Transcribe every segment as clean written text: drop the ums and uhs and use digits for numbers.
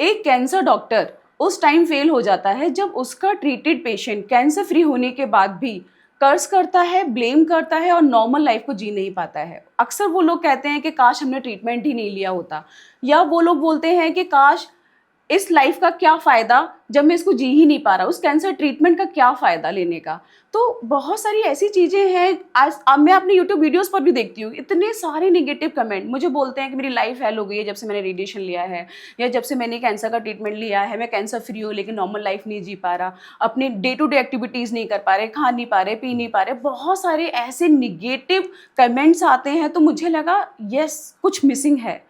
एक cancer doctor उस time fail हो जाता है जब उसका ट्रीटेड पेशेंट कैंसर फ्री होने के बाद भी कर्स करता है, ब्लेम करता है और नॉर्मल लाइफ को जी नहीं पाता है। अक्सर वो लोग कहते हैं कि काश हमने ट्रीटमेंट ही नहीं लिया होता, या वो लोग बोलते हैं कि काश इस लाइफ का क्या फ़ायदा जब मैं इसको जी ही नहीं पा रहा, उस कैंसर ट्रीटमेंट का क्या फ़ायदा लेने का। तो बहुत सारी ऐसी चीज़ें हैं। आज अब मैं अपने यूट्यूब वीडियोस पर भी देखती हूँ, इतने सारे नेगेटिव कमेंट मुझे बोलते हैं कि मेरी लाइफ हेल हो गई है जब से मैंने रेडिएशन लिया है, या जब से मैंने कैंसर का ट्रीटमेंट लिया है मैं कैंसर फ्री हूँ लेकिन नॉर्मल लाइफ नहीं जी पा रहा, अपने डे टू डे एक्टिविटीज़ नहीं कर पा रहे, खा नहीं पा रहे, पी नहीं पा रहे। बहुत सारे ऐसे निगेटिव कमेंट्स आते हैं, तो मुझे लगा यस कुछ मिसिंग है।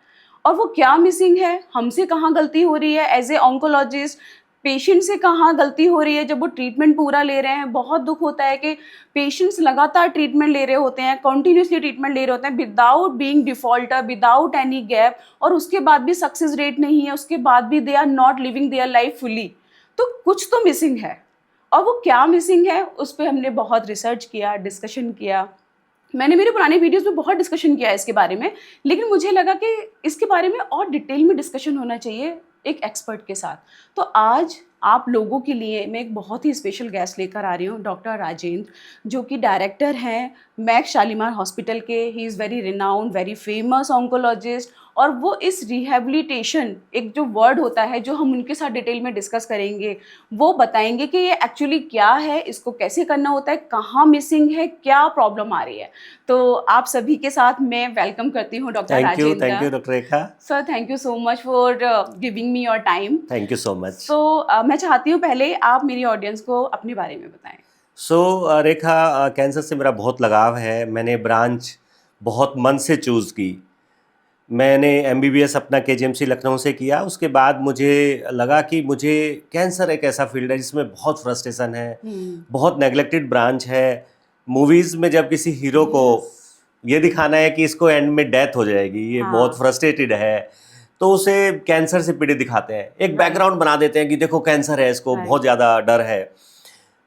और वो क्या मिसिंग है, हमसे कहाँ गलती हो रही है एज ए ऑन्कोलॉजिस्ट, पेशेंट से कहाँ गलती हो रही है जब वो ट्रीटमेंट पूरा ले रहे हैं। बहुत दुख होता है कि पेशेंट्स लगातार ट्रीटमेंट ले रहे होते हैं, कंटिन्यूसली ट्रीटमेंट ले रहे होते हैं without being defaulter, without any gap, और उसके बाद भी सक्सेस रेट नहीं है, उसके बाद भी they are not living their life fully. तो कुछ तो मिसिंग है, और वो क्या मिसिंग है उस पर हमने बहुत रिसर्च किया, डिस्कशन किया। मैंने मेरे पुराने वीडियोस में बहुत डिस्कशन किया है इसके बारे में, लेकिन मुझे लगा कि इसके बारे में और डिटेल में डिस्कशन होना चाहिए एक एक्सपर्ट के साथ। तो आज आप लोगों के लिए मैं एक बहुत ही स्पेशल गेस्ट लेकर आ रही हूँ, डॉक्टर राजेंद्र, जो कि डायरेक्टर हैं मैक्स शालीमार हॉस्पिटल के। He is very renowned, very famous oncologist, और वो इस रिहेबिलिटेशन, एक जो वर्ड होता है जो हम उनके साथ डिटेल में डिस्कस करेंगे, वो बताएंगे कि ये एक्चुअली क्या है, इसको कैसे करना होता है, कहाँ मिसिंग है, क्या प्रॉब्लम आ रही है। तो आप सभी के साथ मैं वेलकम करती हूँ doctor Rajendra. Thank you doctor Rekha. Sir thank you so much for giving me your time. Thank you so much. तो मैं चाहती हूँ पहले आप मेरी ऑडियंस को अपने बारे में बताएं। रेखा, कैंसर से मेरा बहुत लगाव है। मैंने ब्रांच बहुत मन से चूज़ की। मैंने MBBS अपना KGMC लखनऊ से किया। उसके बाद मुझे लगा कि मुझे कैंसर एक ऐसा फील्ड है जिसमें बहुत फ्रस्ट्रेशन है, बहुत नेग्लेक्टेड ब्रांच है। मूवीज़ में जब किसी हीरो को ये दिखाना है कि इसको एंड में डेथ हो जाएगी, ये बहुत फ्रस्ट्रेटेड है, तो उसे कैंसर से पीड़ित दिखाते हैं, एक बैकग्राउंड बना देते हैं कि देखो कैंसर है, इसको बहुत ज़्यादा डर है।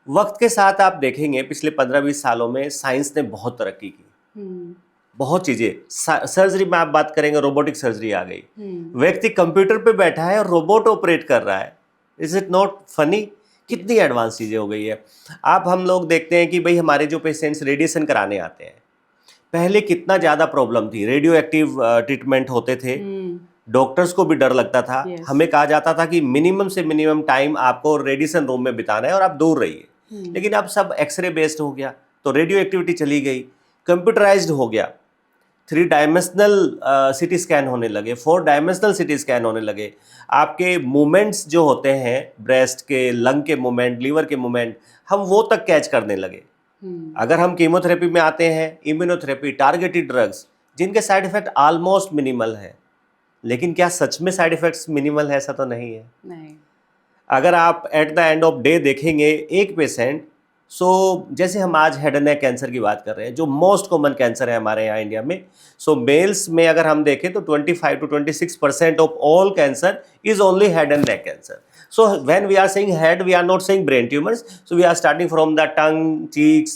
वक्त के साथ आप देखेंगे पिछले 15-20 सालों में साइंस ने बहुत तरक्की की, बहुत चीज़ें। सर्जरी में आप बात करेंगे, रोबोटिक सर्जरी आ गई। व्यक्ति कंप्यूटर पे बैठा है और रोबोट ऑपरेट कर रहा है। Is it not funny? कितनी एडवांस चीज़ें हो गई है। हम लोग देखते हैं कि भाई हमारे जो पेशेंट्स रेडिएशन कराने आते हैं, पहले कितना ज़्यादा प्रॉब्लम थी, रेडियो एक्टिव ट्रीटमेंट होते थे, डॉक्टर्स को भी डर लगता था। हमें कहा जाता था कि मिनिमम से मिनिमम टाइम आपको रेडिएशन रूम में बिताना है और आप दूर रहिए। लेकिन अब सब एक्सरे बेस्ड हो गया, तो रेडियो एक्टिविटी चली गई, कंप्यूटराइज्ड हो गया, 3 डायमेंशनल सिटी स्कैन होने लगे, 4 डायमेंशनल सिटी स्कैन होने लगे। आपके मूवमेंट्स जो होते हैं, ब्रेस्ट के, लंग के मूवमेंट, लीवर के मूवमेंट, हम वो तक कैच करने लगे। अगर हम कीमोथेरेपी में आते हैं, इम्यूनोथेरेपी, टारगेटेड ड्रग्स, जिनके साइड इफेक्ट ऑलमोस्ट मिनिमल है, लेकिन क्या सच में साइड इफेक्ट्स मिनिमल है? ऐसा तो नहीं है। नहीं। अगर आप at the end of day देखेंगे एक पेशेंट, जैसे हम आज हेड एंड नेक कैंसर की बात कर रहे हैं, जो मोस्ट कॉमन कैंसर है हमारे यहाँ इंडिया में, मेल्स में अगर हम देखें तो 25 to 26% of all cancer is only head and neck cancer. So when we are saying head, we are not saying brain tumors. So we are starting from the tongue, cheeks,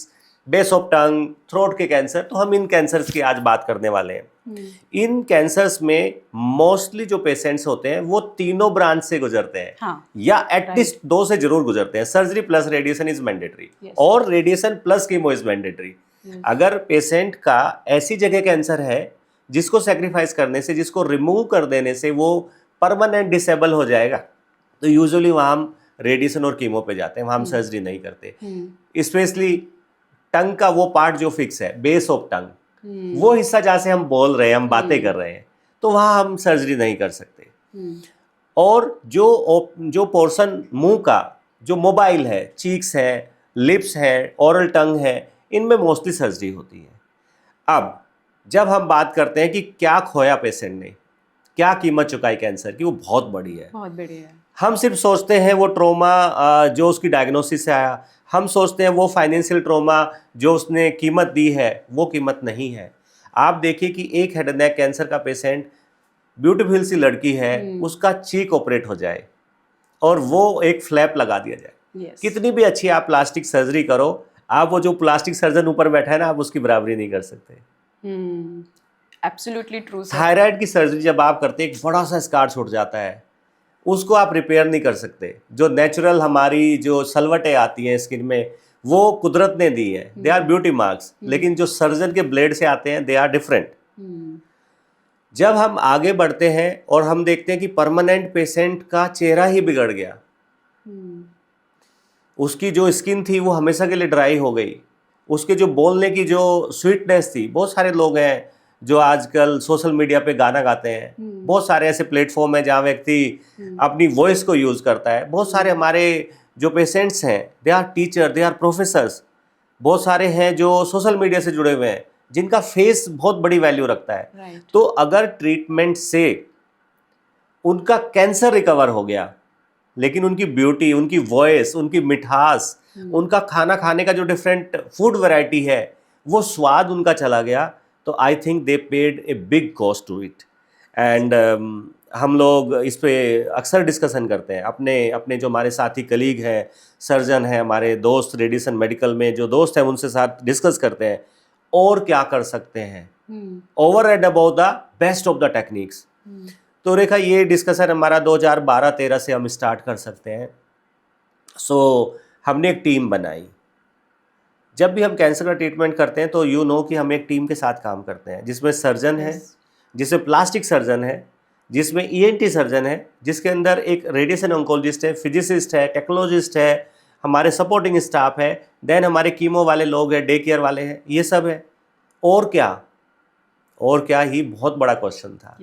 base of tongue, throat के cancer. तो हम इन cancers की आज बात करने वाले हैं। इन cancers में मोस्टली जो पेशेंट्स होते हैं वो तीनों ब्रांच से गुजरते हैं, या एटलीस्ट 2 से जरूर गुजरते हैं। Surgery plus radiation is mandatory, और radiation plus chemo is mandatory. अगर पेशेंट का ऐसी जगह कैंसर है जिसको सेक्रीफाइस करने से, जिसको रिमूव कर देने से वो परमानेंट डिसेबल हो जाएगा, तो यूजुअली वहाँ हम रेडिएशन और कीमो पे जाते हैं, वहाँ हम सर्जरी नहीं करते। स्पेशली टंग का वो पार्ट जो फिक्स है, बेस ऑफ टंग, वो हिस्सा जहाँ से हम बोल रहे हैं, हम बातें कर रहे हैं, तो वहाँ हम सर्जरी नहीं कर सकते। और जो पोर्शन मुंह का जो मोबाइल है, चीक्स है, लिप्स है, ओरल टंग है, इनमें मोस्टली सर्जरी होती है। अब जब हम बात करते हैं कि क्या खोया पेशेंट ने, क्या कीमत चुकाई कैंसर की, वो बहुत बड़ी है, बहुत बड़ी है। हम सिर्फ सोचते हैं वो ट्रॉमा जो उसकी डायग्नोसिस से आया, हम सोचते हैं वो फाइनेंशियल ट्रॉमा जो उसने कीमत दी है, वो कीमत नहीं है। आप देखिए कि एक हेड एंड नेक कैंसर का पेशेंट, ब्यूटीफुल सी लड़की है, उसका चीक ऑपरेट हो जाए और वो एक फ्लैप लगा दिया जाए। कितनी भी अच्छी आप प्लास्टिक सर्जरी करो, आप वो जो प्लास्टिक सर्जन ऊपर बैठा है ना, आप उसकी बराबरी नहीं कर सकते। Absolutely true. थायराइड की सर्जरी जब आप करते हैं, एक बड़ा सा स्कार छूट जाता है, उसको आप रिपेयर नहीं कर सकते। जो नेचुरल हमारी जो सलवटें आती हैं स्किन में, वो कुदरत ने दी है, दे आर ब्यूटी मार्क्स। लेकिन जो सर्जन के ब्लेड से आते हैं, दे आर डिफरेंट। जब हम आगे बढ़ते हैं और हम देखते हैं कि परमानेंट पेशेंट का चेहरा ही बिगड़ गया, उसकी जो स्किन थी वो हमेशा के लिए ड्राई हो गई, उसके जो बोलने की जो स्वीटनेस थी, बहुत सारे लोग हैं जो आजकल सोशल मीडिया पे गाना गाते हैं, बहुत सारे ऐसे प्लेटफॉर्म हैं जहाँ व्यक्ति अपनी वॉइस को यूज़ करता है। बहुत सारे हमारे जो पेशेंट्स हैं, they are teacher, they are professors, बहुत सारे हैं जो सोशल मीडिया से जुड़े हुए हैं, जिनका फेस बहुत बड़ी वैल्यू रखता है। तो अगर ट्रीटमेंट से उनका कैंसर रिकवर हो गया, लेकिन उनकी ब्यूटी, उनकी वॉइस, उनकी मिठास, उनका खाना खाने का जो डिफरेंट फूड वैरायटी है, वो स्वाद उनका चला गया, तो I think they paid a big cost to it. And हम लोग इस पे अक्सर डिस्कशन करते हैं, अपने जो हमारे साथी कलीग हैं, सर्जन हैं, हमारे दोस्त रेडिएशन मेडिकल में जो दोस्त हैं, उनसे साथ डिस्कस करते हैं और क्या कर सकते हैं over and about the best of the techniques. तो रेखा, ये डिस्कशन हमारा 2012-13 से हम स्टार्ट कर सकते हैं। हमने एक टीम बनाई। जब भी हम कैंसर का ट्रीटमेंट करते हैं तो कि हम एक टीम के साथ काम करते हैं, जिसमें सर्जन है, जिसमें प्लास्टिक सर्जन है, जिसमें ENT सर्जन है, जिसके अंदर एक रेडिएशन ऑन्कोलॉजिस्ट है, फिजिसिस्ट है, टेक्नोलॉजिस्ट है, हमारे सपोर्टिंग स्टाफ है, देन हमारे कीमो वाले लोग हैं, डे केयर वाले हैं, ये सब है। और क्या ही बहुत बड़ा क्वेश्चन था।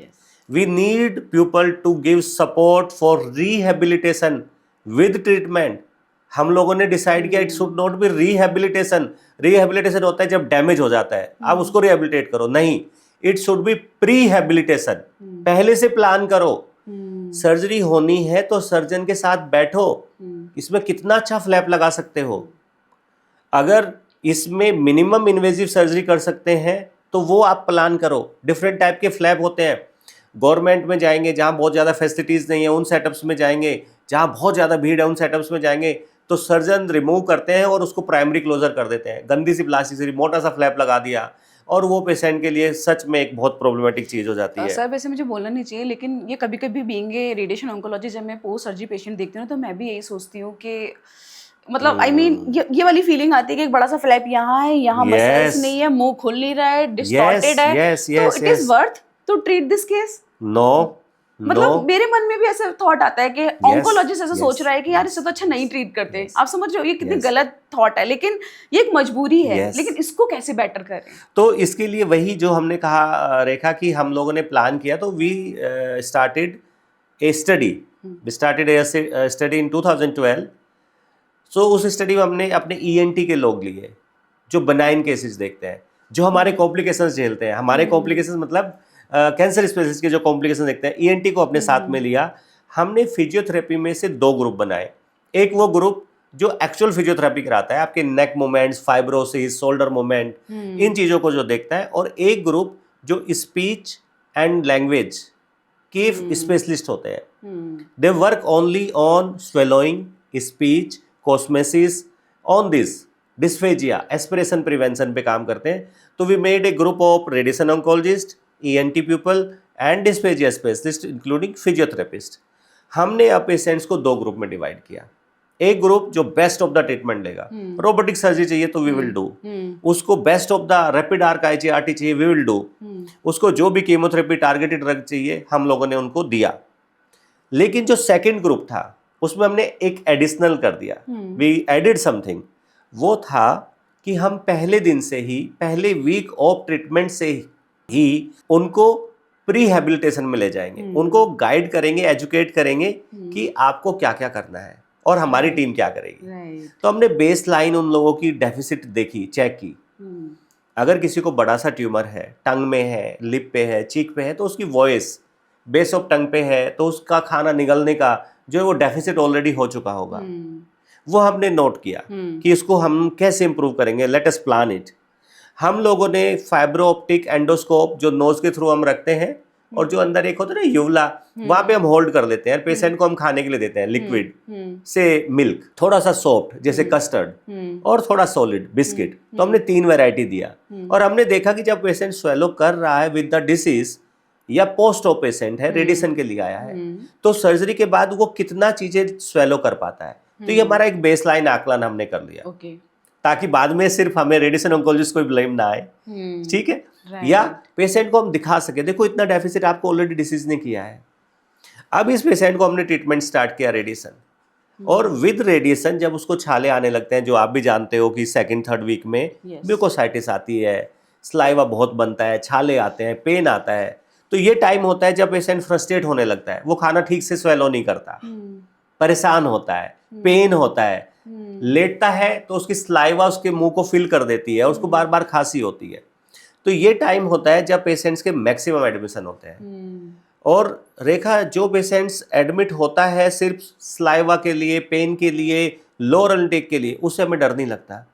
We need people to give support for rehabilitation with treatment. हम लोगों ने डिसाइड किया it should not be rehabilitation. Rehabilitation होता है जब डैमेज हो जाता है, आप उसको रिहेबिलिटेट करो, नहीं, इट शुड बी प्रीहेबिलिटेशन। पहले से प्लान करो। सर्जरी होनी है तो सर्जन के साथ बैठो, इसमें कितना अच्छा फ्लैप लगा सकते हो। अगर इसमें मिनिमम इन्वेजिव सर्जरी कर सकते हैं तो वो आप प्लान करो। डिफरेंट टाइप के फ्लैप होते हैं। गवर्नमेंट में जाएंगे जहाँ बहुत ज़्यादा फैसिलिटीज़ नहीं है, उन सेटअप्स में जाएंगे। जहाँ बहुत ज़्यादा भीड़ है, उन सेटअप्स में जाएंगे तो सर्जन रिमूव करते हैं और उसको प्राइमरी क्लोजर कर देते हैं। गंदी सी प्लास्टिक से मोटा सा फ्लैप लगा दिया, और वो पेशेंट के लिए सच में एक बहुत प्रॉब्लमेटिक चीज़ हो जाती है। सर, वैसे मुझे बोलना नहीं चाहिए, लेकिन ये कभी कभी बीइंग ए रेडिएशन ऑन्कोलॉजी, जब मैं पोस्ट सर्जरी पेशेंट देखती हूँ तो मैं भी यही सोचती हूँ कि मतलब आई मीन ये वाली फीलिंग आती है कि एक बड़ा सा फ्लैप यहाँ है, यहाँ मसल्स नहीं है, मुंह खुल नहीं रहा है, डिस्टॉर्टेड है, तो it is worth to treat this case. No, मतलब मेरे मन में भी ऐसा थॉट आता है कि ऑन्कोलॉजिस्ट ऐसा सोच रहा है कि यार इससे तो अच्छा नहीं ट्रीट करते। आप समझ रहे हो, ये कितनी गलत थॉट है, लेकिन ये एक मजबूरी है। लेकिन इसको कैसे बेटर करें? तो इसके लिए वही जो हमने कहा रेखा कि हम लोगों ने प्लान किया, तो we started a study in 2012। So उस स्टडी में हमने अपने ENT के लोग लिए जो बनाइन केसेस देखते हैं, जो हमारे कॉम्प्लिकेशंस झेलते हैं। हमारे कॉम्प्लिकेशंस मतलब कैंसर स्पेसिस के जो कॉम्प्लिकेशन देखते हैं, ENT को अपने साथ में लिया। हमने फिजियोथेरेपी में से 2 ग्रुप बनाए। एक वो ग्रुप जो एक्चुअल फिजियोथेरेपी कराता है, आपके neck movements, fibrosis, shoulder movement, इन चीज़ों को जो देखता है, और एक ग्रुप जो स्पीच एंड लैंग्वेज के स्पेशलिस्ट होते हैं। They work only on swallowing, speech, cosmesis, on this dysphagia, aspiration prevention पे काम करते हैं। तो we made a group of radiation oncologist, ENT people and dysphagia specialist including physiotherapist. हमने अब पेशेंट्स को 2 ग्रुप में डिवाइड किया। एक ग्रुप जो बेस्ट ऑफ द ट्रीटमेंट लेगा, रोबोटिक सर्जरी चाहिए तो वी विल डू, उसको best of the rapid arc IGRT चाहिए, वी विल डू, उसको जो भी कीमोथेरेपी टारगेटेड ड्रग चाहिए हम लोगों ने उनको दिया। लेकिन जो सेकेंड ग्रुप था उसमें हमने एक एडिशनल कर दिया, वी एडिड समथिंग। वो था कि हम पहले दिन से ही, पहले वीक ऑफ ट्रीटमेंट से ही उनको प्रीहेबिलिटेशन में ले जाएंगे, उनको गाइड करेंगे, एजुकेट करेंगे कि आपको क्या क्या करना है और हमारी टीम क्या करेगी। तो हमने बेस लाइन उन लोगों की डेफिसिट देखी, चेक की। अगर किसी को बड़ा सा ट्यूमर है, टंग में है, लिप पे है, चीक पे है, तो उसकी वॉइस बेस ऑफ टंग पे है, तो उसका खाना निगलने का जो है वो डेफिसिट ऑलरेडी हो चुका होगा। वो हमने नोट किया कि इसको हम कैसे इंप्रूव करेंगे, लेट अस प्लान इट। हम लोगों ने फाइब्रो ऑप्टिक एंडोस्कोप जो नोज के थ्रू हम रखते हैं, और जो अंदर एक होता है ना यूवला, वहां पे हम होल्ड कर लेते हैं। पेशेंट को हम खाने के लिए देते हैं लिक्विड से मिल्क, थोड़ा सा सॉफ्ट जैसे कस्टर्ड, और थोड़ा सॉलिड बिस्किट। तो हमने 3 वैरायटी दिया, और हमने देखा कि जब पेशेंट स्वेलो कर रहा है विद द डिसीज, या पोस्ट ऑप पेशेंट है, रेडिएशन के लिए आया है, तो सर्जरी के बाद वो कितना चीजें स्वेलो कर पाता है। तो ये हमारा एक बेसलाइन आकलन हमने कर लिया, ताकि बाद में सिर्फ हमें रेडिएशन ऑन्कोलॉजिस्ट को ब्लेम ना आए, ठीक है, या पेशेंट को हम दिखा सके देखो इतना डेफिसिट आपको ऑलरेडी डिसीज ने किया है। अब इस पेशेंट को हमने ट्रीटमेंट स्टार्ट किया रेडिएशन, और विद रेडिएशन जब उसको छाले आने लगते हैं, जो आप भी जानते हो कि सेकंड थर्ड वीक में म्यूकोसाइटिस आती है, स्लाइवा बहुत बनता है, छाले आते हैं, पेन आता है, तो ये टाइम होता है जब पेशेंट फ्रस्ट्रेट होने लगता है, वो खाना ठीक से स्वेलो नहीं करता, परेशान होता है, पेन होता है, लेटता है तो उसकी स्लाइवा उसके मुंह को फिल कर देती है, उसको बार बार खांसी होती है। तो ये टाइम होता है जब पेशेंट्स के मैक्सिमम एडमिशन होते हैं। और रेखा, जो पेशेंट्स एडमिट होता है सिर्फ स्लाइवा के लिए, पेन के लिए, लोअर इनटेक के लिए, उससे हमें डर नहीं लगता,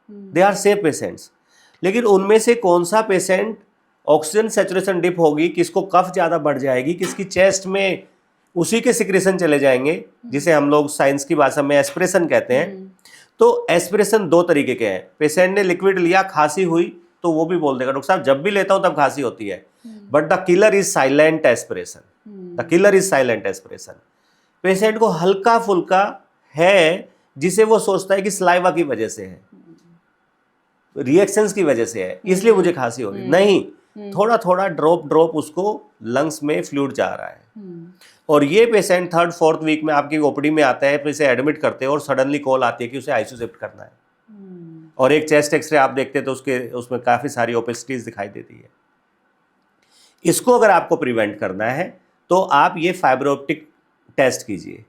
दे आर सेफ पेशेंट्स। लेकिन उनमें से कौन सा पेशेंट ऑक्सीजन सैचुरेशन डिप होगी, किसको कफ ज़्यादा बढ़ जाएगी, किसकी चेस्ट में उसी के सिक्रेशन चले जाएंगे, जिसे हम लोग साइंस की भाषा में एस्पिरेशन कहते हैं। तो एस्पिरेशन दो तरीके के हैं, पेशेंट ने लिक्विड लिया, खांसी हुई तो वो भी बोल देगा डॉक्टर साहब जब भी लेता हूं तब खांसी होती है, but the killer is silent aspiration, the killer is silent aspiration. Patient को हल्का फुल्का है जिसे वो सोचता है कि स्लाइवा की वजह से है, रिएक्शंस की वजह से है, इसलिए मुझे खांसी हो रही, नहीं, थोड़ा थोड़ा ड्रॉप ड्रॉप उसको लंग्स में फ्लूइड जा रहा है। और ये पेशेंट थर्ड फोर्थ वीक में आपकी ओपीडी में आता है, फिर इसे एडमिट करते हैं और सडनली कॉल आती है कि उसे आईसीयू शिफ्ट करना है, और एक चेस्ट एक्सरे आप देखते हैं तो उसमें काफ़ी सारी ओपेसिटीज दिखाई देती है। इसको अगर आपको प्रिवेंट करना है तो आप ये फाइबर ऑप्टिक टेस्ट कीजिए,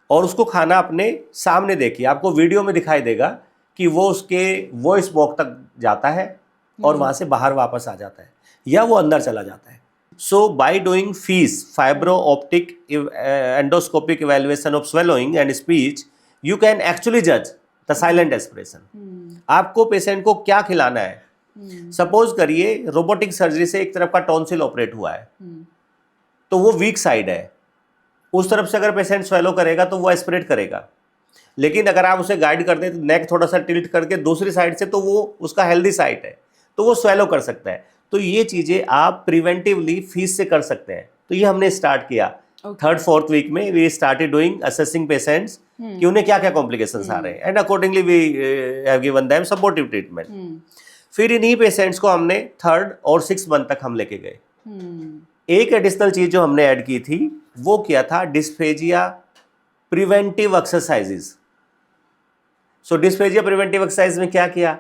और उसको खाना अपने सामने देखिए, आपको वीडियो में दिखाई देगा कि वो उसके वॉइस बॉक्स तक जाता है और वहाँ से बाहर वापस आ जाता है, या वो अंदर चला जाता है। So by doing FEES fibre optic endoscopic evaluation of swallowing and speech, you can actually जज द साइलेंट एस्पिरेशन। आपको पेशेंट को क्या खिलाना है, सपोज करिए रोबोटिक सर्जरी से एक तरफ का टॉन्सिल ऑपरेट हुआ है, तो वो वीक साइड है, उस तरफ से अगर पेशेंट स्वेलो करेगा तो वो एस्पिरेट करेगा। लेकिन अगर आप उसे गाइड करते हैं तो नेक थोड़ा सा टिल्ट करके दूसरी साइड से, तो वो उसका हेल्दी साइड है, तो वो स्वेलो कर सकता है। तो ये चीजें आप प्रिवेंटिवली फीस से कर सकते हैं। तो ये हमने स्टार्ट किया थर्ड फोर्थ वीक में, we started doing assessing patients कि उन्हें क्या क्या कॉम्प्लिकेशंस आ रहे हैं, and accordingly we have given them supportive treatment. फिर इन्हीं पेशेंट्स को हमने थर्ड और 6 मंथ तक हम लेके गए। एक एडिशनल चीज जो हमने ऐड की थी वो किया था डिस्फेजिया प्रिवेंटिव एक्सरसाइजेस। सो डिस्फेजिया प्रिवेंटिव एक्सरसाइज में क्या किया,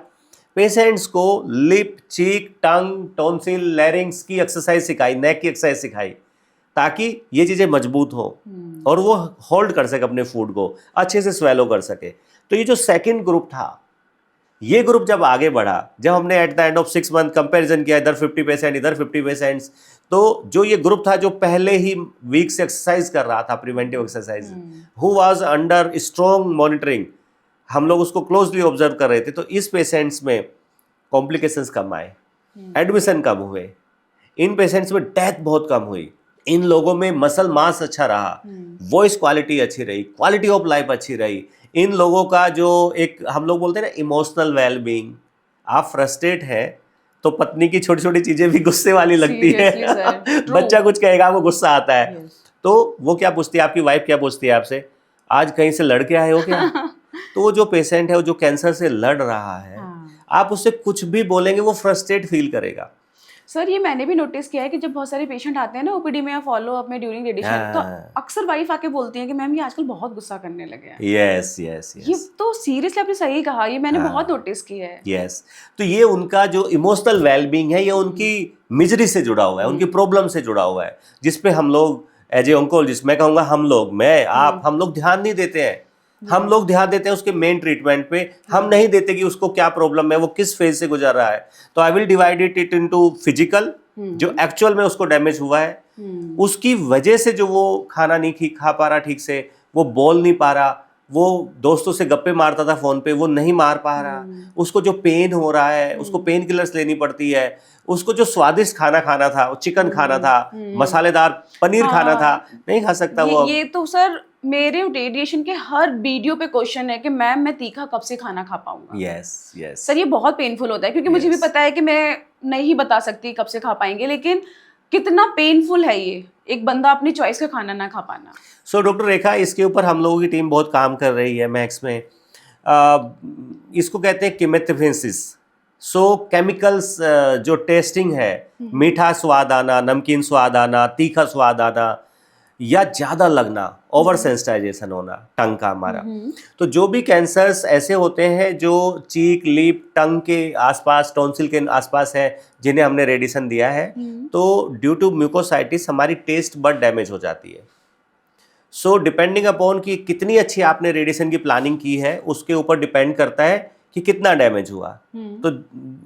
पेशेंट्स को लिप, चीक, टंग, टॉन्सिल, लैरिंग्स की एक्सरसाइज सिखाई, नेक की एक्सरसाइज सिखाई, ताकि ये चीजें मजबूत हो और वो होल्ड कर सके अपने फूड को, अच्छे से स्वेलो कर सके। तो ये जो सेकंड ग्रुप था, ये ग्रुप जब आगे बढ़ा, जब हमने at the end of 6 month comparison किया, इधर 50 पेशेंट इधर 50 पेशेंट्स, तो जो ये ग्रुप था जो पहले ही वीक से एक्सरसाइज कर रहा था, preventive exercise, who was under strong monitoring, हम लोग उसको क्लोजली ऑब्जर्व कर रहे थे, तो इस पेशेंट्स में कॉम्प्लिकेशंस कम आए, एडमिशन कम हुए, इन पेशेंट्स में डेथ बहुत कम हुई, इन लोगों में मसल मास अच्छा रहा, वॉइस क्वालिटी अच्छी रही, क्वालिटी ऑफ लाइफ अच्छी रही, इन लोगों का जो एक हम लोग बोलते हैं ना इमोशनल वेलबींग, आप फ्रस्ट्रेट है तो पत्नी की छोटी छोटी चीजें भी गुस्से वाली लगती है बच्चा कुछ कहेगा वो गुस्सा आता है, तो वो क्या पूछती है, आपकी वाइफ क्या पूछती है आपसे, आज कहीं से लड़ के आए हो क्या? तो वो जो पेशेंट है, वो जो कैंसर से लड़ रहा है, आप उससे कुछ भी बोलेंगे वो फ्रस्ट्रेट फील करेगा। सर ये मैंने भी नोटिस किया है कि जब बहुत सारे पेशेंट आते हैं ना ओपीडी में या फॉलो अप में ड्यूरिंग रेडिएशन, तो अक्सर वाइफ आके बोलती है कि मैम ये आजकल बहुत गुस्सा करने लगे हैं। यस यस यस, ये तो सीरियसली आपने सही कहा, ये मैंने बहुत नोटिस किया है। यस, तो ये उनका जो इमोशनल वेलबींग है, ये उनकी मिजरी से जुड़ा हुआ है, उनकी प्रॉब्लम से जुड़ा हुआ है, जिसपे हम लोग एज ए ऑन्कोलॉजिस्ट, मैं कहूँगा हम लोग, मैं आप, हम लोग ध्यान नहीं देते हैं। हम लोग ध्यान देते हैं उसके मेन ट्रीटमेंट पे, हम नहीं देते कि उसको क्या प्रॉब्लम है, वो किस फेज से गुजर रहा है। तो I will divide it into physical, जो एक्चुअल में उसको डैमेज हुआ है, उसकी वजह से जो वो खाना नहीं खा पा रहा ठीक से, वो बोल नहीं पा रहा, वो दोस्तों से गप्पे मारता था फोन पे, वो नहीं मार पा रहा, उसको जो पेन हो रहा है, उसको पेन किलर्स लेनी पड़ती है, उसको जो स्वादिष्ट खाना खाना था, चिकन खाना था, मसालेदार पनीर खाना था, नहीं खा सकता वो। ये तो सर मेरे रेडिएशन के हर वीडियो पे क्वेश्चन है कि मैम मैं तीखा कब से खाना खा पाऊंगा। यस यस सर ये बहुत पेनफुल होता है क्योंकि मुझे भी Yes. पता है कि मैं नहीं बता सकती कब से खा पाएंगे, लेकिन कितना पेनफुल है ये एक बंदा अपनी चॉइस का खाना ना खा पाना। सो डॉक्टर रेखा, इसके ऊपर हम लोगों की टीम बहुत काम कर रही है मैक्स में। इसको कहते हैं कीमेथेफेसिस। सो केमिकल्स जो टेस्टिंग है, मीठा स्वाद आना, नमकीन स्वाद आना, तीखा स्वाद आना या ज़्यादा लगना, ओवर सेंसिटाइजेशन होना टंग का हमारा। तो जो भी कैंसर्स ऐसे होते हैं जो चीक, लिप, टंग के आसपास, टॉन्सिल के आसपास है, जिन्हें हमने रेडिएशन दिया है, तो ड्यू टू म्यूकोसाइटिस हमारी टेस्ट बड डैमेज हो जाती है। सो डिपेंडिंग अपॉन कि कितनी अच्छी आपने रेडिएशन की प्लानिंग की है, उसके ऊपर डिपेंड करता है कि कितना डैमेज हुआ। तो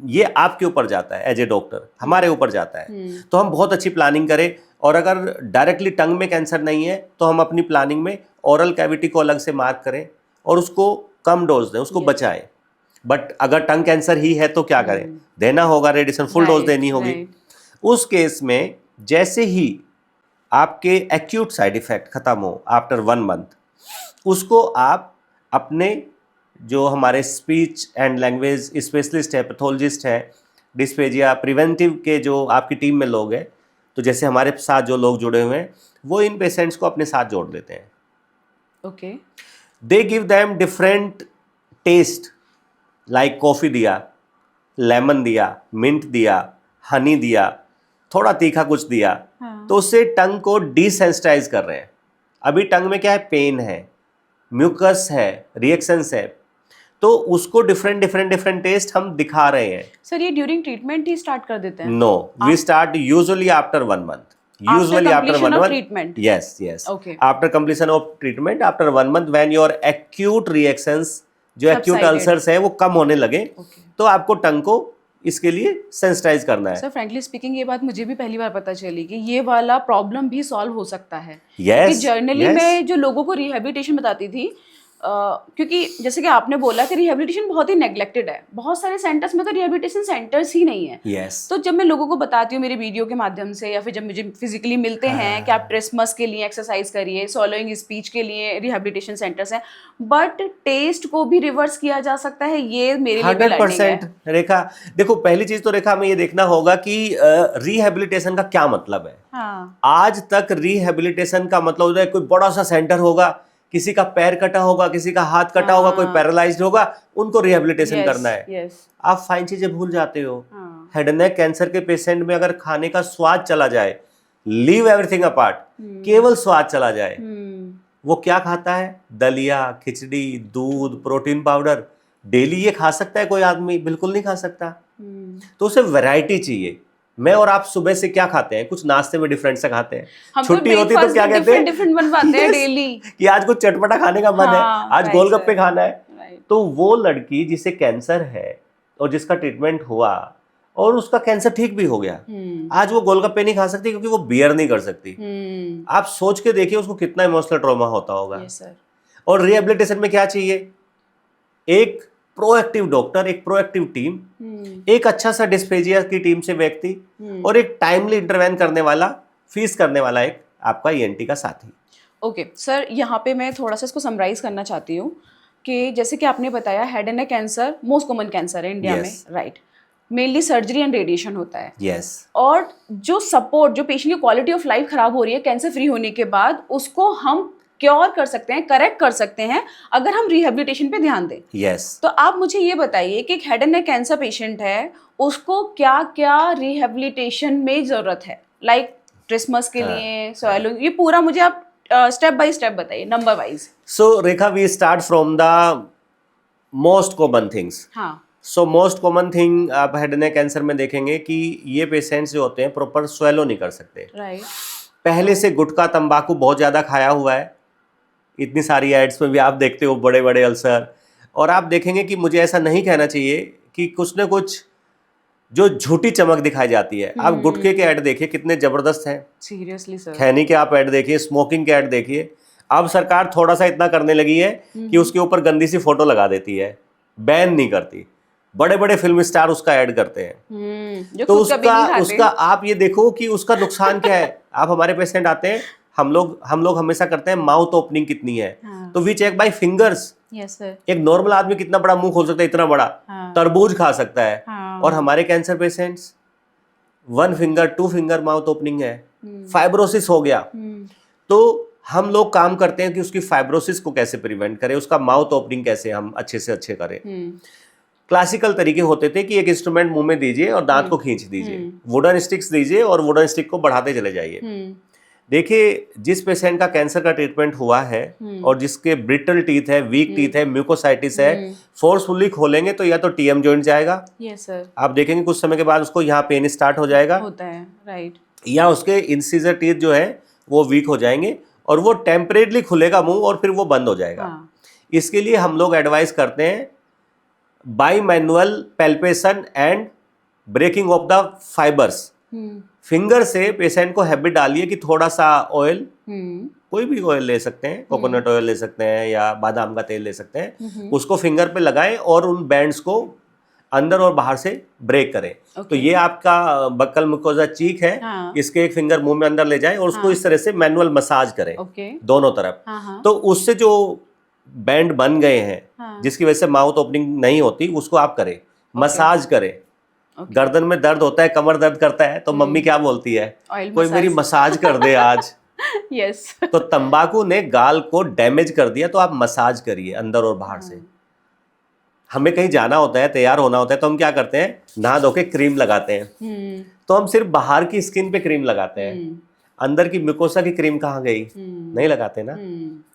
ये आपके ऊपर जाता है, एज ए डॉक्टर हमारे ऊपर जाता है। तो हम बहुत अच्छी प्लानिंग करें, और अगर डायरेक्टली टंग में कैंसर नहीं है तो हम अपनी प्लानिंग में ओरल कैविटी को अलग से मार्क करें और उसको कम डोज दें, उसको बचाएं। बट अगर टंग कैंसर ही है तो क्या करें? देना होगा रेडिएशन, फुल डोज देनी होगी। उस केस में जैसे ही आपके एक्यूट साइड इफेक्ट खत्म हो आफ्टर 1 मंथ, उसको आप अपने जो हमारे स्पीच एंड लैंग्वेज स्पेशलिस्ट है, पैथोलॉजिस्ट है, डिस्पेजिया प्रिवेंटिव के जो आपकी टीम में लोग हैं, तो जैसे हमारे साथ जो लोग जुड़े हुए हैं, वो इन पेशेंट्स को अपने साथ जोड़ देते हैं। Okay. They give them different taste, like coffee दिया, लेमन दिया, मिंट दिया, हनी दिया, थोड़ा तीखा कुछ दिया, तो उससे टंग को डिसेंसिटाइज कर रहे हैं। अभी टंग में क्या है? पेन है, म्यूकस है, रिएक्शंस है, तो उसको डिफरेंट टेस्ट हम दिखा रहे हैं। सर ये ड्यूरिंग ट्रीटमेंट ही स्टार्ट कर देते हैं? No, we start usually after 1 month. Usually after 1 month. Treatment. Yes, yes. Okay. After completion of treatment, after 1 month, when your acute reactions, जो acute ulcers है, वो कम होने लगे, तो आपको टंग को इसके लिए सेंसिटाइज करना है। सर फ्रैंकली स्पीकिंग ये बात मुझे भी पहली बार पता चली कि ये वाला प्रॉब्लम भी सॉल्व हो सकता है। क्योंकि जर्नली मैं जो लोगों को रिहेबिलिटेशन बताती थी, क्योंकि जैसे कि आपने बोला कि रिहेबिलिटेशन बहुत ही नेग्लेक्टेड है, बहुत सारे सेंटर्स में तो रिहेबिलिटेशन सेंटर्स ही नहीं है। yes. तो जब मैं लोगों को बताती हूँ मेरे वीडियो के माध्यम से, या फिर जब मुझे फिजिकली मिलते हैं कि आप ट्रिस्मस के लिए एक्सरसाइज करिए, सॉलोइंग स्पीच के लिए रिहेबिलिटेशन सेंटर्स हैं, बट टेस्ट को भी रिवर्स किया जा सकता है, ये मेरे लिए 100% रेखा। देखो, पहली चीज तो रेखा हमें ये देखना होगा कि रिहेबिलिटेशन का क्या मतलब है। आज तक रिहेबिलिटेशन का मतलब होता है कोई बड़ा सा सेंटर होगा, किसी का पैर कटा होगा, किसी का हाथ कटा होगा, कोई पैरालाइज्ड होगा, उनको रिहेबिलिटेशन करना है। आप फाइन चीजें भूल जाते हो। हेड एंड नेक कैंसर के पेशेंट में अगर खाने का स्वाद चला जाए, लीव एवरीथिंग अपार्ट, केवल स्वाद चला जाए, वो क्या खाता है? दलिया, खिचड़ी, दूध, प्रोटीन पाउडर। डेली ये खा सकता है कोई आदमी? बिल्कुल नहीं खा सकता। तो उसे वैरायटी चाहिए। मैं और आप सुबह से क्या खाते हैं? कुछ नाश्ते में डिफरेंट सा खाते हैं। छुट्टी होती है तो क्या कहते हैं? डिफरेंट बनवाते हैं डेली कि आज कुछ चटपटा खाने का मन है, आज गोलगप्पे खाना है। तो वो लड़की जिसे कैंसर है और जिसका ट्रीटमेंट हुआ और उसका कैंसर ठीक भी हो गया, आज वो गोलगप्पे नहीं खा सकती क्योंकि वो बियर नहीं कर सकती। आप सोच के देखिए उसको कितना इमोशनल ट्रॉमा होता होगा। और रिहेबिलिटेशन में क्या चाहिए? एक प्रोएक्टिव डॉक्टर, एक प्रोएक्टिव टीम, एक अच्छा सा डिस्पेजिया की टीम से व्यक्ति, और एक टाइमली इंटरवेन करने वाला, फीस करने वाला एक आपका ईएनटी का साथी। ओके सर, यहाँ पे मैं थोड़ा सा इसको समराइज करना चाहती हूँ कि जैसे कि आपने बताया head and neck cancer most common cancer है इंडिया में, right? Mainly surgery and radiation होता है। यस। और जो सपोर्ट, जो पेशेंट की क्वालिटी ऑफ लाइफ खराब हो रही है कैंसर फ्री होने के बाद, उसको हम क्योर कर सकते हैं, करेक्ट कर सकते हैं अगर हम रिहेबिलिटेशन पे ध्यान दें। yes. तो आप मुझे ये बताइए कि एक head and neck cancer patient है, उसको क्या क्या रिहेबिलिटेशन में जरूरत है? लाइक ट्रिस्मस के लिए, सॉइलिंग, ये पूरा मुझे आप स्टेप बाय स्टेप बताइए, number wise. So Rekha, we start from the most common things. So most common thing आप हेड एंड नेक कैंसर में देखेंगे कि ये पेशेंट्स जो होते हैं प्रॉपर स्वेलो नहीं कर सकते। राइट। पहले से गुटखा, तंबाकू बहुत ज़्यादा खाया हुआ है। इतनी सारी एड्स में भी आप देखते हो बड़े बड़े अल्सर। और आप देखेंगे कि मुझे ऐसा नहीं कहना चाहिए कि कुछ न कुछ जो झूठी चमक दिखाई जाती है। आप गुटखे के ऐड देखिए कितने जबरदस्त हैं। Seriously sir. खैनी के आप ऐड देखिए, स्मोकिंग के ऐड देखिए। अब सरकार थोड़ा सा इतना करने लगी है कि उसके ऊपर गंदी सी फोटो लगा देती है, बैन नहीं करती। बड़े बड़े फिल्म स्टार उसका ऐड करते हैं। जो तो उसका आप ये देखो कि उसका नुकसान क्या है। आप हमारे पेशेंट आते हैं, हम लोग हमेशा करते हैं माउथ ओपनिंग कितनी है, हाँ, तो we check by fingers. Yes sir, एक नॉर्मल आदमी कितना बड़ा मुंह खोल सकता है, इतना बड़ा हाँ, तरबूज खा सकता है, हाँ, और हमारे cancer patients 1 finger 2 finger mouth opening है, फाइब्रोसिस हो गया। तो हम लोग काम करते हैं कि उसकी फाइब्रोसिस को कैसे प्रिवेंट करें, उसका माउथ ओपनिंग कैसे हम अच्छे से अच्छे करें। क्लासिकल तरीके होते थे कि एक इंस्ट्रूमेंट मुंह में दीजिए और दांत को खींच दीजिए, वुडन स्टिक्स दीजिए और वुडन स्टिक को बढ़ाते चले जाइए। देखिए, जिस पेशेंट का कैंसर का ट्रीटमेंट हुआ है और जिसके ब्रिटल टीथ है, वीक टीथ है, म्यूकोसाइटिस है, फोर्सफुली खोलेंगे तो या तो टीएम जॉइंट जाएगा, यस सर, आप देखेंगे कुछ समय के बाद उसको यहाँ पेन स्टार्ट हो जाएगा, होता है, राइट, या उसके इंसिजर टीथ जो है वो वीक हो जाएंगे और वो टेम्परेरली खुलेगा मुंह और फिर वो बंद हो जाएगा। हाँ, इसके लिए हम लोग एडवाइस करते हैं by manual palpation and breaking off the fibres. Finger से पेशेंट को हैबिट डालिए कि थोड़ा सा ऑयल, कोई भी ऑयल ले सकते हैं, कोकोनट ऑयल ले सकते हैं या बादाम का तेल ले सकते हैं, उसको फिंगर पे लगाएं और उन बैंड्स को अंदर और बाहर से ब्रेक करें। तो ये आपका बक्कल मुकोजा चीक है, हाँ, इसके एक फिंगर मुंह में अंदर ले जाएं और उसको इस तरह से मैनुअल मसाज करें दोनों तरफ। हाँ, तो उससे जो बैंड बन गए हैं, हाँ, जिसकी वजह से माउथ ओपनिंग नहीं होती, उसको आप करें, मसाज करें। गर्दन में दर्द होता है, कमर दर्द करता है, तो मम्मी क्या बोलती है, कोई मेरी मसाज कर दे आज। यस, तो तंबाकू ने गाल को डैमेज कर दिया, तो आप मसाज करिए अंदर और बाहर से। हमें कहीं जाना होता है, तैयार होना होता है, तो हम क्या करते हैं, नहा धो के क्रीम लगाते हैं। तो हम सिर्फ बाहर की स्किन पे क्रीम लगाते हैं, अंदर की म्यूकोसा की क्रीम कहाँ गई, नहीं लगाते ना,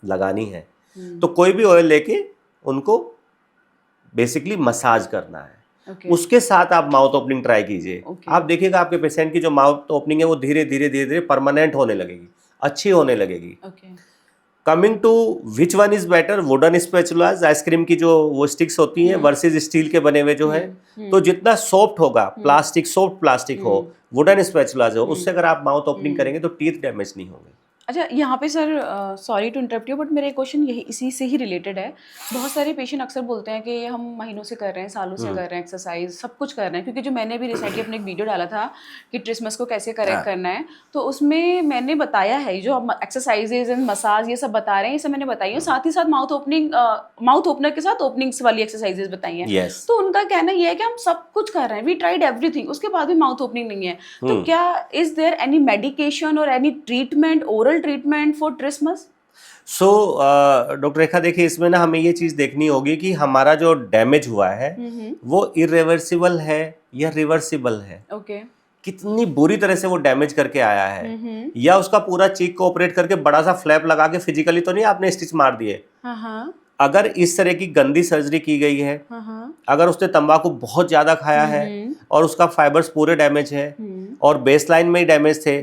लगानी है। तो कोई भी ऑयल लेके उनको बेसिकली मसाज करना है। उसके साथ आप माउथ ओपनिंग ट्राई कीजिए। आप देखिएगा आपके पेशेंट की जो माउथ ओपनिंग है वो धीरे धीरे परमानेंट होने लगेगी, अच्छी होने लगेगी। Coming to which one is better, wooden spatulas, ice cream की जो वो स्टिक्स होती हैं वर्सेस स्टील के बने हुए जो है, तो जितना सॉफ्ट होगा प्लास्टिक, सॉफ्ट प्लास्टिक हो, वुडन स्पैचुलास हो, उससे अगर आप माउथ ओपनिंग करेंगे तो टीथ डैमेज नहीं होंगे। अच्छा, यहाँ पे sir sorry to interrupt you, but मेरा क्वेश्चन यही इसी से ही रिलेटेड है। बहुत सारे पेशेंट अक्सर बोलते हैं कि हम महीनों से कर रहे हैं, सालों से कर रहे हैं, एक्सरसाइज सब कुछ कर रहे हैं, क्योंकि जो मैंने भी रिसेंटली अपने एक वीडियो डाला था कि ट्रिसमस को कैसे करेक्ट करना है, तो उसमें मैंने बताया है जो एक्सरसाइजेज एंड मसाज ये सब बता रहे हैं, ये सब मैंने बताई है, साथ ही साथ माउथ ओपनर के साथ ओपनिंग्स वाली एक्सरसाइजेज बताई हैं। तो उनका कहना ये है कि हम सब कुछ कर रहे हैं, वी ट्राइड एवरीथिंग, उसके बाद भी माउथ ओपनिंग नहीं है। तो क्या इज देयर एनी मेडिकेशन और any treatment, oral treatment for trismus? So doctor Rekha, देखिए इसमें ना हमें ये चीज देखनी होगी कि हमारा जो डैमेज हुआ है वो इरिवर्सिबल है या रिवर्सिबल है। कितनी बुरी तरह से वो डैमेज करके आया है, या उसका पूरा चीक को ऑपरेट करके बड़ा सा फ्लैप लगा के फिजिकली तो नहीं आपने स्टिच मार दिए। अगर इस तरह की गंदी सर्जरी की गई है, अगर उसने तंबाकू बहुत ज्यादा खाया है और उसका फाइबर्स पूरे डैमेज है और बेसलाइन में ही डैमेज थे,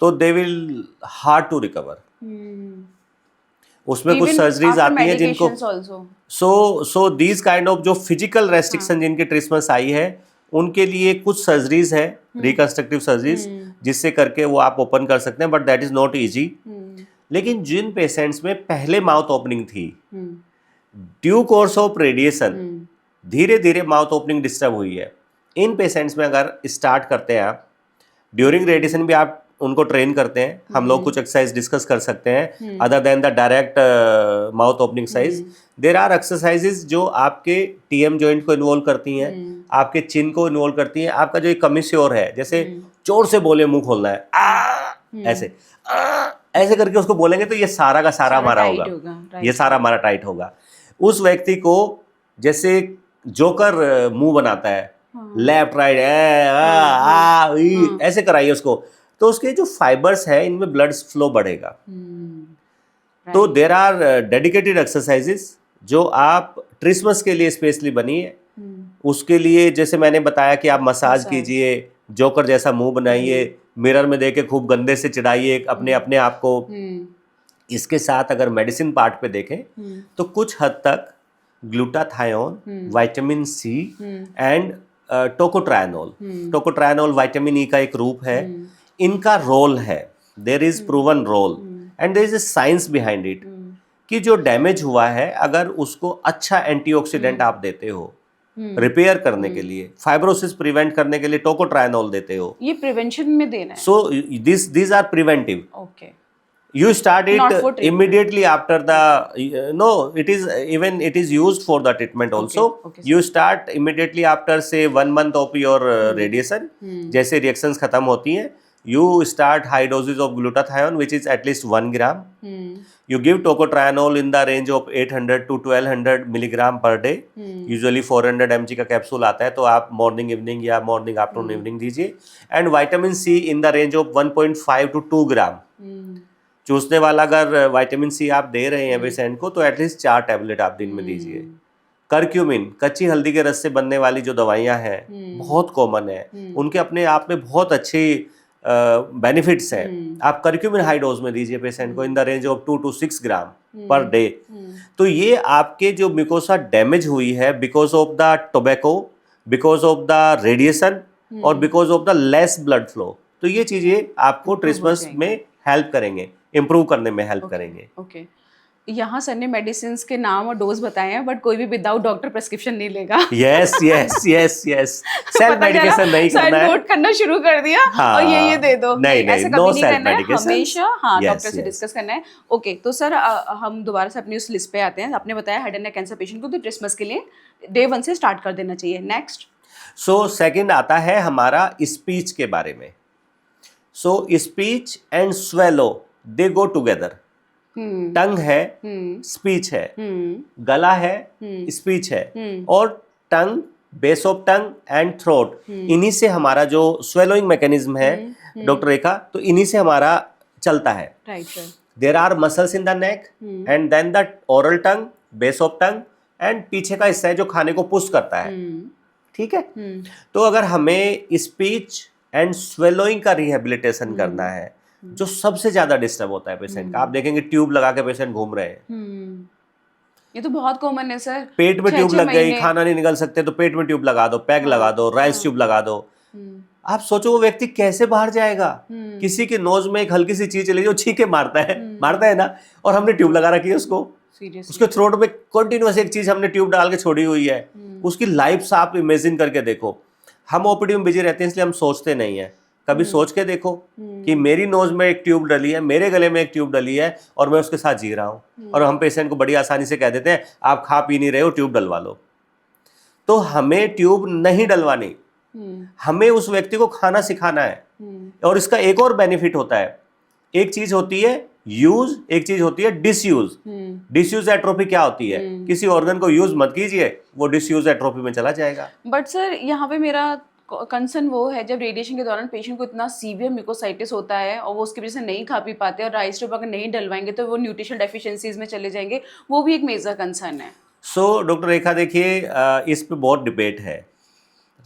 तो they will hard to recover. उसमें कुछ सर्जरीज आती हैं जिनको सो दीज काइंड ऑफ जो फिजिकल रेस्ट्रिक्शन जिनकी ट्रीटमेंट आई है, उनके लिए कुछ सर्जरीज है, रिकंस्ट्रक्टिव सर्जरीज, जिससे करके वो आप ओपन कर सकते हैं, but that is not easy. लेकिन जिन पेशेंट्स में पहले माउथ ओपनिंग थी, ड्यू कोर्स ऑफ रेडिएशन धीरे धीरे माउथ ओपनिंग डिस्टर्ब हुई है, इन पेशेंट्स में अगर स्टार्ट करते हैं आप, ड्यूरिंग रेडिएशन भी आप उनको ट्रेन करते हैं, हम लोग कुछ एक्सरसाइज डिस्कस कर सकते हैं other than the direct mouth opening exercise. There are exercises जो आपके टीएम जॉइंट को इन्वॉल्व करती हैं, आपके चिन को इन्वॉल्व करती हैं, आपका जो एक कमिश्योर है, जैसे जोर से बोले मुंह खोलना है, ऐसे ऐसे करके उसको बोलेंगे तो ये सारा का सारा हमारा होगा, ये सारा हमारा टाइट होगा। उस व्यक्ति को जैसे जोकर मुंह बनाता है, लेफ्ट राइट ऐसे कराइए उसको, तो उसके जो फाइबर्स है इनमें ब्लड फ्लो बढ़ेगा। तो देर आर डेडिकेटेड एक्सरसाइजेस जो आप ट्रिसमस के लिए स्पेशली बनी है, उसके लिए जैसे मैंने बताया कि आप मसाज कीजिए, जोकर जैसा मुंह बनाइए, मिरर में देखे खूब गंदे से चिढ़ाइए अपने आप को। इसके साथ अगर मेडिसिन पार्ट पे देखें तो कुछ हद तक glutathione, vitamin C and tocotrienol vitamin E का एक रूप है, इनका रोल है, there is proven role and there is a science behind it, कि जो डैमेज हुआ है अगर उसको अच्छा एंटीऑक्सीडेंट आप देते हो रिपेयर करने के लिए, फाइब्रोसिस प्रिवेंट करने के लिए टोकोट्रायनोल देते हो, ये प्रिवेंशन में देना है। So this are preventive. Okay, You start it Not for treatment. immediately after the no, it is used for the treatment also. okay, You start immediately after say 1 month of your radiation. जैसे reactions खत्म होती हैं, you start high doses of glutathione which is at least 1 gram. You give tocotrienol in the range of 800 to 1200 milligram per day. Usually 400 mg का capsule आता है, तो आप morning evening या मॉर्निंग आफ्टरनून इवनिंग दीजिए. And vitamin C in the range of 1.5 to 2 gram. चूसने वाला अगर विटामिन सी आप दे रहे हैं पेशेंट को, तो एटलीस्ट 4 टैबलेट आप दिन में दीजिए. करक्यूमिन, कच्ची हल्दी के रस से बनने वाली जो दवाइयाँ हैं, बहुत कॉमन है, उनके अपने आप में बहुत अच्छी बेनिफिट्स हैं. आप करक्यूमिन हाई डोज में दीजिए पेशेंट को इन the range of 2 to 6 gram per day. तो ये आपके जो म्यूकोसा डैमेज हुई है because of the tobacco, because of the radiation और because of the less blood flow, तो ये चीजें आपको ट्रीटमेंट में हेल्प करेंगे, इम्प्रूव करने में हेल्प करेंगे. ओके, यहाँ सर ने मेडिसिन के नाम और डोज बताए हैं, बट कोई भी विदाउट डॉक्टर प्रेस्क्रिप्शन नहीं लेगा. Yes yes yes yes, self medication नहीं करना है. नोट करना शुरू कर दिया और ये दे दो. नहीं, ऐसा नो कभी नहीं सेल्फ करना है, मेडिकेशन. हमेशा हाँ Yes, डॉक्टर से yes. डिस्कस करना है. ओके, तो सर हम दोबारा से अपनी उस लिस्ट पे आते हैं. आपने बताया head and neck cancer patient को तो ट्रिस्मस के लिए डे 1 से स्टार्ट कर देना चाहिए. नेक्स्ट, सो सेकंड आता है हमारा स्पीच के बारे में. So speech and swallow they go together. Tongue है, स्पीच है, गला है, स्पीच है, और tongue, base of tongue and throat, इन्हीं से हमारा जो स्वेलोइंग मैकेनिज्म है डॉक्टर रेखा, तो इन्हीं से हमारा चलता है. Right sir. There are muscles in the neck and then the oral tongue, base of tongue and पीछे का हिस्सा है जो खाने को पुश करता है. ठीक है. तो अगर हमें स्पीच एंड स्वेलोइंग का रिहेबिलिटेशन करना है, जो सबसे ज्यादा डिस्टर्ब होता है पेशेंट का, आप देखेंगे ट्यूब लगा के पेशेंट घूम रहे हैं. ये तो बहुत कॉमन है सर. पेट में ट्यूब लग गई, खाना नहीं निकल सकते, तो पेट में ट्यूब लगा दो, पैग लगा दो, राइस ट्यूब लगा दो. आप सोचो वो व्यक्ति कैसे बाहर जाएगा. किसी के नोज में एक हल्की सी चीज चली जो छींके मारता है ना, और हमने ट्यूब लगा रखी है उसको. उसके थ्रोट में कंटिन्यूअस एक चीज हमने ट्यूब डाल के छोड़ी हुई है. उसकी लाइफ आप इमेजिन करके देखो. हम ओपीडी में बिजी रहते हैं इसलिए हम सोचते नहीं है. कभी सोच के देखो कि मेरी नोज में एक ट्यूब डली है, मेरे गले में एक ट्यूब डली है, और मैं उसके साथ जी रहा हूं, और हम पेशेंट को बड़ी आसानी से कह देते हैं आप खा पी नहीं रहे हो, ट्यूब डलवा लो. तो हमें ट्यूब नहीं डलवानी, हमें उस व्यक्ति को खाना सिखाना है. और इसका एक और बेनिफिट होता है. एक चीज होती है यूज, एक चीज होती है डिसयूज. डिसयूज एट्रोफी क्या होती है? किसी ऑर्गन को यूज मत कीजिए, वो डिसयूज एट्रोफी में चला जाएगा. बट सर यहाँ पे मेरा कंसर्न वो है, जब रेडिएशन के दौरान पेशेंट को इतना सीवियर म्यूकोसाइटिस होता है और वो उसकी वजह से नहीं खा पी पाते, और राइस ट्यूब अगर नहीं डलवाएंगे तो वो न्यूट्रिशनल डेफिशिएंसीज में चले जाएंगे, वो भी एक मेजर कंसर्न है. सो डॉक्टर रेखा देखिए, इस पे बहुत डिबेट है.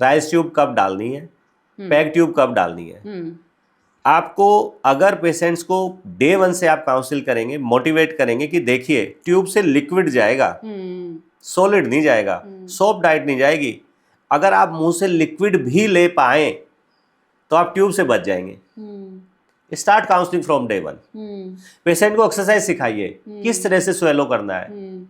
राइस ट्यूब कब डालनी है, पैग ट्यूब कब डालनी है. आपको अगर पेशेंट्स को डे 1 से आप काउंसिल करेंगे, मोटिवेट करेंगे कि देखिए ट्यूब से लिक्विड जाएगा, सॉलिड नहीं जाएगा, सॉफ्ट डाइट नहीं जाएगी. अगर आप मुंह से लिक्विड भी ले पाए तो आप ट्यूब से बच जाएंगे. Start counselling from day 1. Patient को एक्सरसाइज सिखाइए, किस तरह से स्वेलो करना है.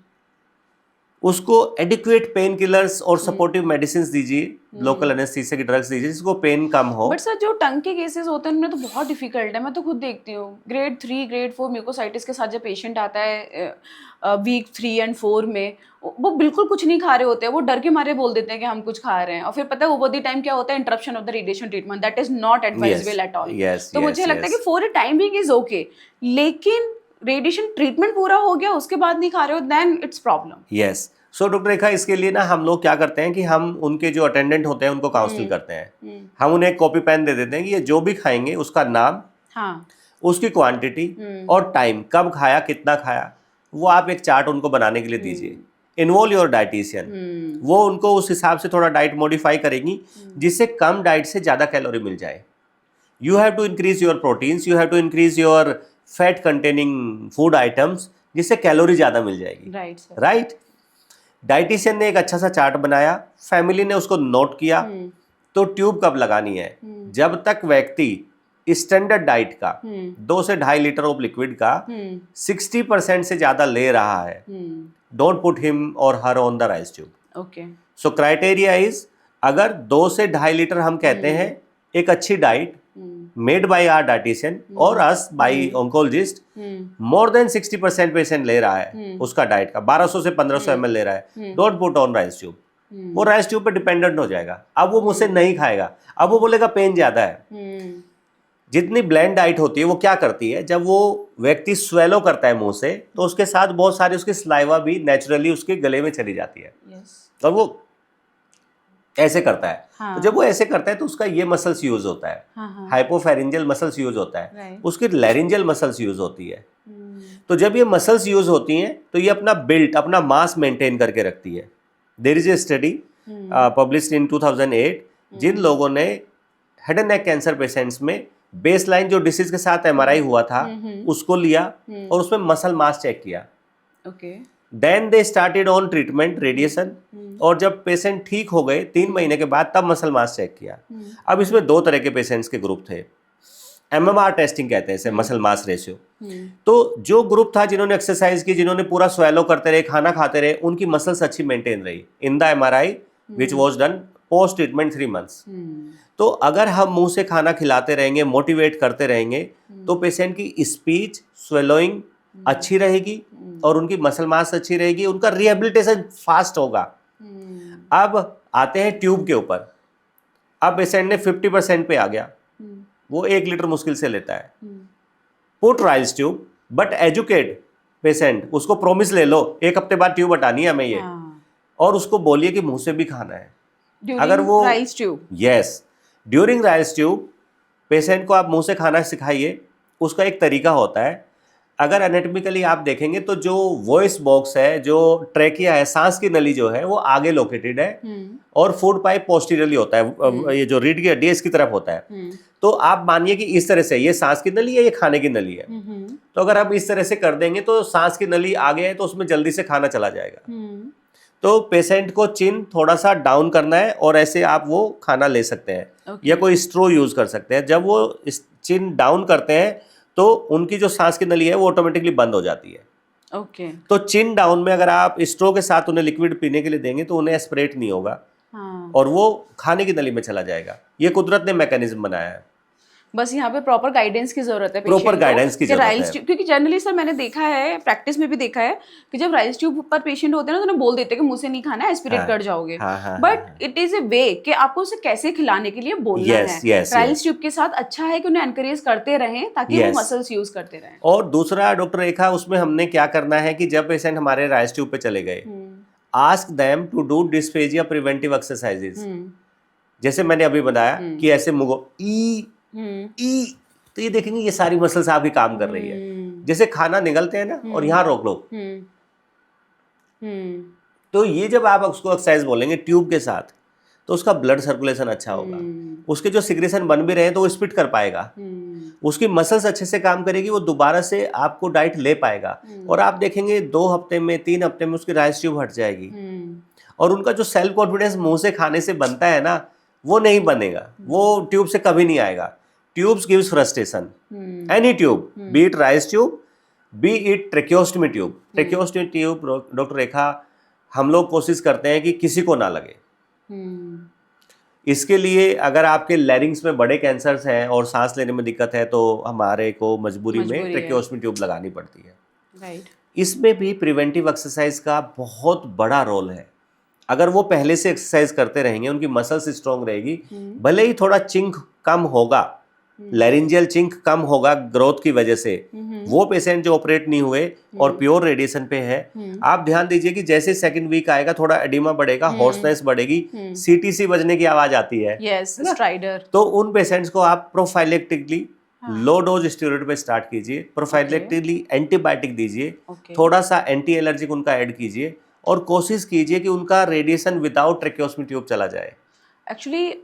उसको एडिक्वेट पेन किलर्स और सपोर्टिव मेडिसिन दीजिए, लोकल एनेस्थीसिया की ड्रग्स दीजिए जिसको पेन कम हो. बट सर जो टंग के केसेस होते हैं उनमें तो बहुत डिफिकल्ट है. मैं तो खुद देखती हूँ ग्रेड 3 ग्रेड 4 म्यूकोसाइटिस के साथ जब पेशेंट आता है वीक 3 and 4 में, वो बिल्कुल कुछ नहीं खा रहे होते हैं, वो डर के मारे बोल देते हैं कि हम कुछ खा रहे हैं, और फिर पता है ओवर द टाइम क्या होता है, interruption of the radiation treatment. That is not advisable at all. तो मुझे लगता है कि for a time being is okay, लेकिन रेडिएशन ट्रीटमेंट पूरा हो गया उसके बाद नहीं खा रहे हो, then it's problem. Yes. So doctor Rekha, इसके लिए ना हम लोग क्या करते हैं कि हम उनके जो अटेंडेंट होते हैं उनको काउंसिल करते हैं. हम उन्हें एक कॉपी पेन दे देते हैं कि ये जो भी खाएंगे उसका नाम, उसकी क्वांटिटी और टाइम, कब खाया, कितना खाया, वो आप एक चार्ट उनको बनाने के लिए दीजिए. इन्वॉल्व योर डाइटिशियन, वो उनको उस हिसाब से थोड़ा डाइट मॉडिफाई करेगी जिससे कम डाइट से ज़्यादा कैलोरी मिल जाए. You have to increase your proteins, you have to increase your fat containing food items, जिससे कैलोरी ज़्यादा मिल जाएगी. राइट. डाइटिशियन ने एक अच्छा सा चार्ट बनाया, फैमिली ने उसको नोट किया. तो ट्यूब कब लगानी है? जब तक व्यक्ति स्टैंडर्ड डाइट का 2 से 2.5 लीटर ऑफ लिक्विड का 60% से ज्यादा ले रहा है, डोंट पुट हिम और her on the Ryle's tube. So criteria is, अगर 2 से 2.5 लीटर हम कहते हैं एक अच्छी diet made by our dietitian और us by oncologist, more than 60% patient ले रहा है उसका डाइट का, 1200 से 1500 ml ले रहा है, don't put on Ryle's tube. वो राइस ट्यूब पे डिपेंडेंट हो जाएगा, अब वो मुझसे नहीं खाएगा, अब वो बोलेगा पेन ज्यादा है। जितनी ब्लेंड डाइट होती है वो क्या करती है, जब वो व्यक्ति स्वेलो करता है मुंह से, तो उसके साथ बहुत सारी उसकी सलाइवा भी नेचुरली उसके गले में चली जाती है। और वो ऐसे करता है। हाँ। तो जब वो ऐसे करता है तो उसका ये मसल्स यूज होता है, हाइपोफेरिंजियल मसल्स यूज होता है, उसकी लैरिंजियल मसल्स यूज होती है। तो जब ये मसल्स यूज होती हैं तो ये अपना बिल्ट, अपना मास मेंटेन करके रखती है। There is a study published in 2008, जिन लोगों ने head and neck cancer patients में बेसलाइन जो डिसीज के साथ एमआरआई हुआ था उसको लिया और उसमें मसल मास चेक किया। Then they started on treatment radiation, और जब पेशेंट ठीक हो गए 3 महीने के बाद तब मसल मास चेक किया। अब इसमें 2 तरह के पेशेंट्स के ग्रुप थे, MMR टेस्टिंग कहते हैं इसे, मसल मास रेशियो। तो जो ग्रुप था जिन्होंने एक्सरसाइज की, जिन्होंने पूरा स्वेलो करते रहे, खाना खाते रहे, उनकी मसल्स अच्छी मेंटेन रही in the MRI which was done post treatment 3 months। तो अगर हम मुंह से खाना खिलाते रहेंगे, मोटिवेट करते रहेंगे, तो पेशेंट की स्पीच, स्वेलोइंग अच्छी रहेगी और उनकी मसल मास अच्छी रहेगी, उनका रिहेबिलिटेशन फास्ट होगा। अब आते हैं ट्यूब के ऊपर। अब पेशेंट ने 50% पे आ गया, वो 1 लीटर मुश्किल से लेता है। Put Ryle's tube, but educate patient, उसको प्रॉमिस ले लो 1 हफ्ते बाद ट्यूब हटानी है हमें ये, और उसको बोलिए कि मुंह से भी खाना है। अगर वो Ryle's tube, yes, during Ryle's tube patient को आप मुंह से खाना सिखाइए। उसका एक तरीका होता है, अगर एनाटॉमिकली आप देखेंगे तो जो वॉइस बॉक्स है, जो ट्रेकिया है, सांस की नली जो है वो आगे लोकेटेड है और फूड पाइप पोस्टीरियरली होता है, ये जो रीढ़ की हड्डी है इसकी तरफ होता है। तो आप मानिए कि इस तरह से ये सांस की नली है, ये खाने की नली है। तो अगर आप इस तरह से कर देंगे तो सांस की नली आगे है तो उसमें जल्दी से खाना चला जाएगा। तो पेशेंट को चिन थोड़ा सा डाउन करना है और ऐसे आप वो खाना ले सकते हैं, या कोई स्ट्रो यूज कर सकते हैं। जब वो चिन डाउन करते हैं तो उनकी जो सांस की नली है वो ऑटोमेटिकली बंद हो जाती है। तो चिन डाउन में अगर आप स्ट्रो के साथ उन्हें लिक्विड पीने के लिए देंगे तो उन्हें एस्पिरेट नहीं होगा और वो खाने की नली में चला जाएगा। ये कुदरत ने मैकेनिज्म बनाया है। बस यहाँ पे प्रॉपर गाइडेंस की जरूरत है, प्रॉपर गाइडेंस की जरूरत है। क्योंकि जनरली सर मैंने देखा है, प्रैक्टिस में भी देखा है कि जब राइल्स ट्यूब पर पेशेंट होते हैं ना तो उन्हें बोल देते हैं कि मुंह से नहीं खाना है, एस्पिरेट कर जाओगे। बट इट इज ए वे कि आपको उसे कैसे खिलाने के लिए बोलना है। राइल्स ट्यूब के साथ अच्छा है कि उन्हें एनकरेज करते रहें ताकि वो मसल्स यूज करते रहें। और दूसरा डॉक्टर रेखा, उसमें हमने क्या करना है कि जब पेशेंट हमारे राइल्स ट्यूब पे चले गए, ask them to do dysphagia preventive exercises. जैसे मैंने अभी बताया कि ऐसे मुंह ई, तो ये देखेंगे ये सारी मसल्स आपकी काम कर रही है। जैसे खाना निगलते हैं ना और यहाँ रोक लो, तो ये जब आप उसको एक्सरसाइज बोलेंगे ट्यूब के साथ तो उसका ब्लड सर्कुलेशन अच्छा होगा, उसके जो सिक्रेशन बन भी रहे हैं तो वो स्पिट कर पाएगा, उसकी मसल्स अच्छे से काम करेगी, वो दोबारा से आपको डाइट ले पाएगा। और आप देखेंगे 2 हफ्ते में 3 हफ्ते में उसकी राइस ट्यूब हट जाएगी और उनका जो सेल्फ कॉन्फिडेंस मुंह से खाने से बनता है ना वो नहीं बनेगा, वो ट्यूब से कभी नहीं आएगा। Tubes gives frustration, any tube, be it Ryle's tube, be it tracheostomy tube. Tracheostomy tube doctor Rekha हम लोग कोशिश करते हैं कि किसी को ना लगे। इसके लिए अगर आपके लैरिंग्स में बड़े कैंसर्स हैं और सांस लेने में दिक्कत है तो हमारे को मजबूरी में ट्रेकियोस्टमी ट्यूब लगानी पड़ती है। राइट। इसमें भी प्रिवेंटिव एक्सरसाइज का बहुत बड़ा रोल है। अगर वो पहले से एक्सरसाइज करते रहेंगे, उनकी मसल्स स्ट्रॉन्ग रहेगी, भले ही थोड़ा चिंक कम होगा, लैरिंजियल चिंक कम होगा ग्रोथ की वजह से, वो पेशेंट जो ऑपरेट नहीं हुए और प्योर रेडिएशन पे है, आप ध्यान दीजिए कि जैसे सेकंड वीक आएगा थोड़ा एडिमा बढ़ेगा, हॉर्सनेस बढ़ेगी, सीटीसी बजने की आवाज आती है, स्ट्राइडर। तो उन पेशेंट्स को आप प्रोफाइलेक्टिकली लो डोज स्टेरॉइड पे स्टार्ट कीजिए, प्रोफाइलेक्टिकली एंटीबायोटिक दीजिए, थोड़ा सा एंटी एलर्जिक उनका ऐड कीजिए और कोशिश कीजिए कि उनका रेडिएशन विदाउट ट्रेकियोस्मी ट्यूब चला जाए। एक्चुअली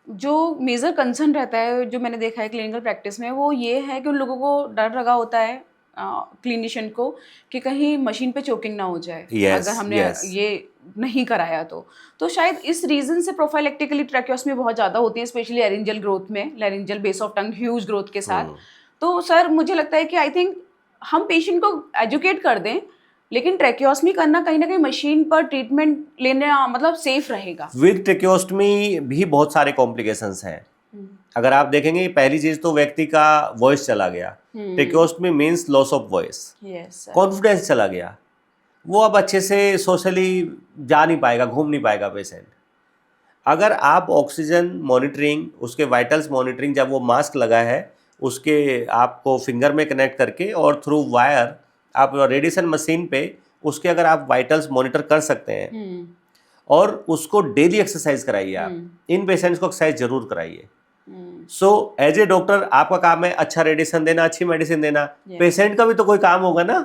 जो मेजर कंसर्न रहता है, जो मैंने देखा है क्लिनिकल प्रैक्टिस में, वो ये है कि उन लोगों को डर लगा होता है क्लिनिशियन को कि कहीं मशीन पे चोकिंग ना हो जाए अगर हमने ये नहीं कराया तो शायद इस रीजन से प्रोफाइलेक्टिकली ट्रैकियोस्मी बहुत ज़्यादा होती है, स्पेशली लैरिंजियल ग्रोथ में, laryngeal base of tongue huge growth के साथ। तो सर मुझे लगता है कि आई थिंक हम पेशेंट को एजुकेट कर दें, लेकिन ट्रैकियोस्मी करना कहीं ना कहीं मशीन पर ट्रीटमेंट लेना मतलब सेफ रहेगा। विद ट्रैकियोस्टमी भी बहुत सारे कॉम्प्लिकेशंस हैं। अगर आप देखेंगे पहली चीज तो व्यक्ति का वॉइस चला गया, tracheostomy means loss of voice, confidence चला गया, वो अब अच्छे से सोशली जा नहीं पाएगा, घूम नहीं पाएगा पेशेंट। अगर आप ऑक्सीजन मॉनिटरिंग, उसके वाइटल्स मॉनिटरिंग, जब वो मास्क लगा है उसके आपको फिंगर में कनेक्ट करके और थ्रू वायर आप रेडिएशन मशीन पे उसके अगर आप वाइटल्स मॉनिटर कर सकते हैं और उसको डेली एक्सरसाइज कराइए। आप इन पेशेंट्स को एक्सरसाइज जरूर कराइए। सो एज ए डॉक्टर आपका काम है अच्छा रेडिएशन देना, अच्छी मेडिसिन देना। पेशेंट का भी तो कोई काम होगा ना,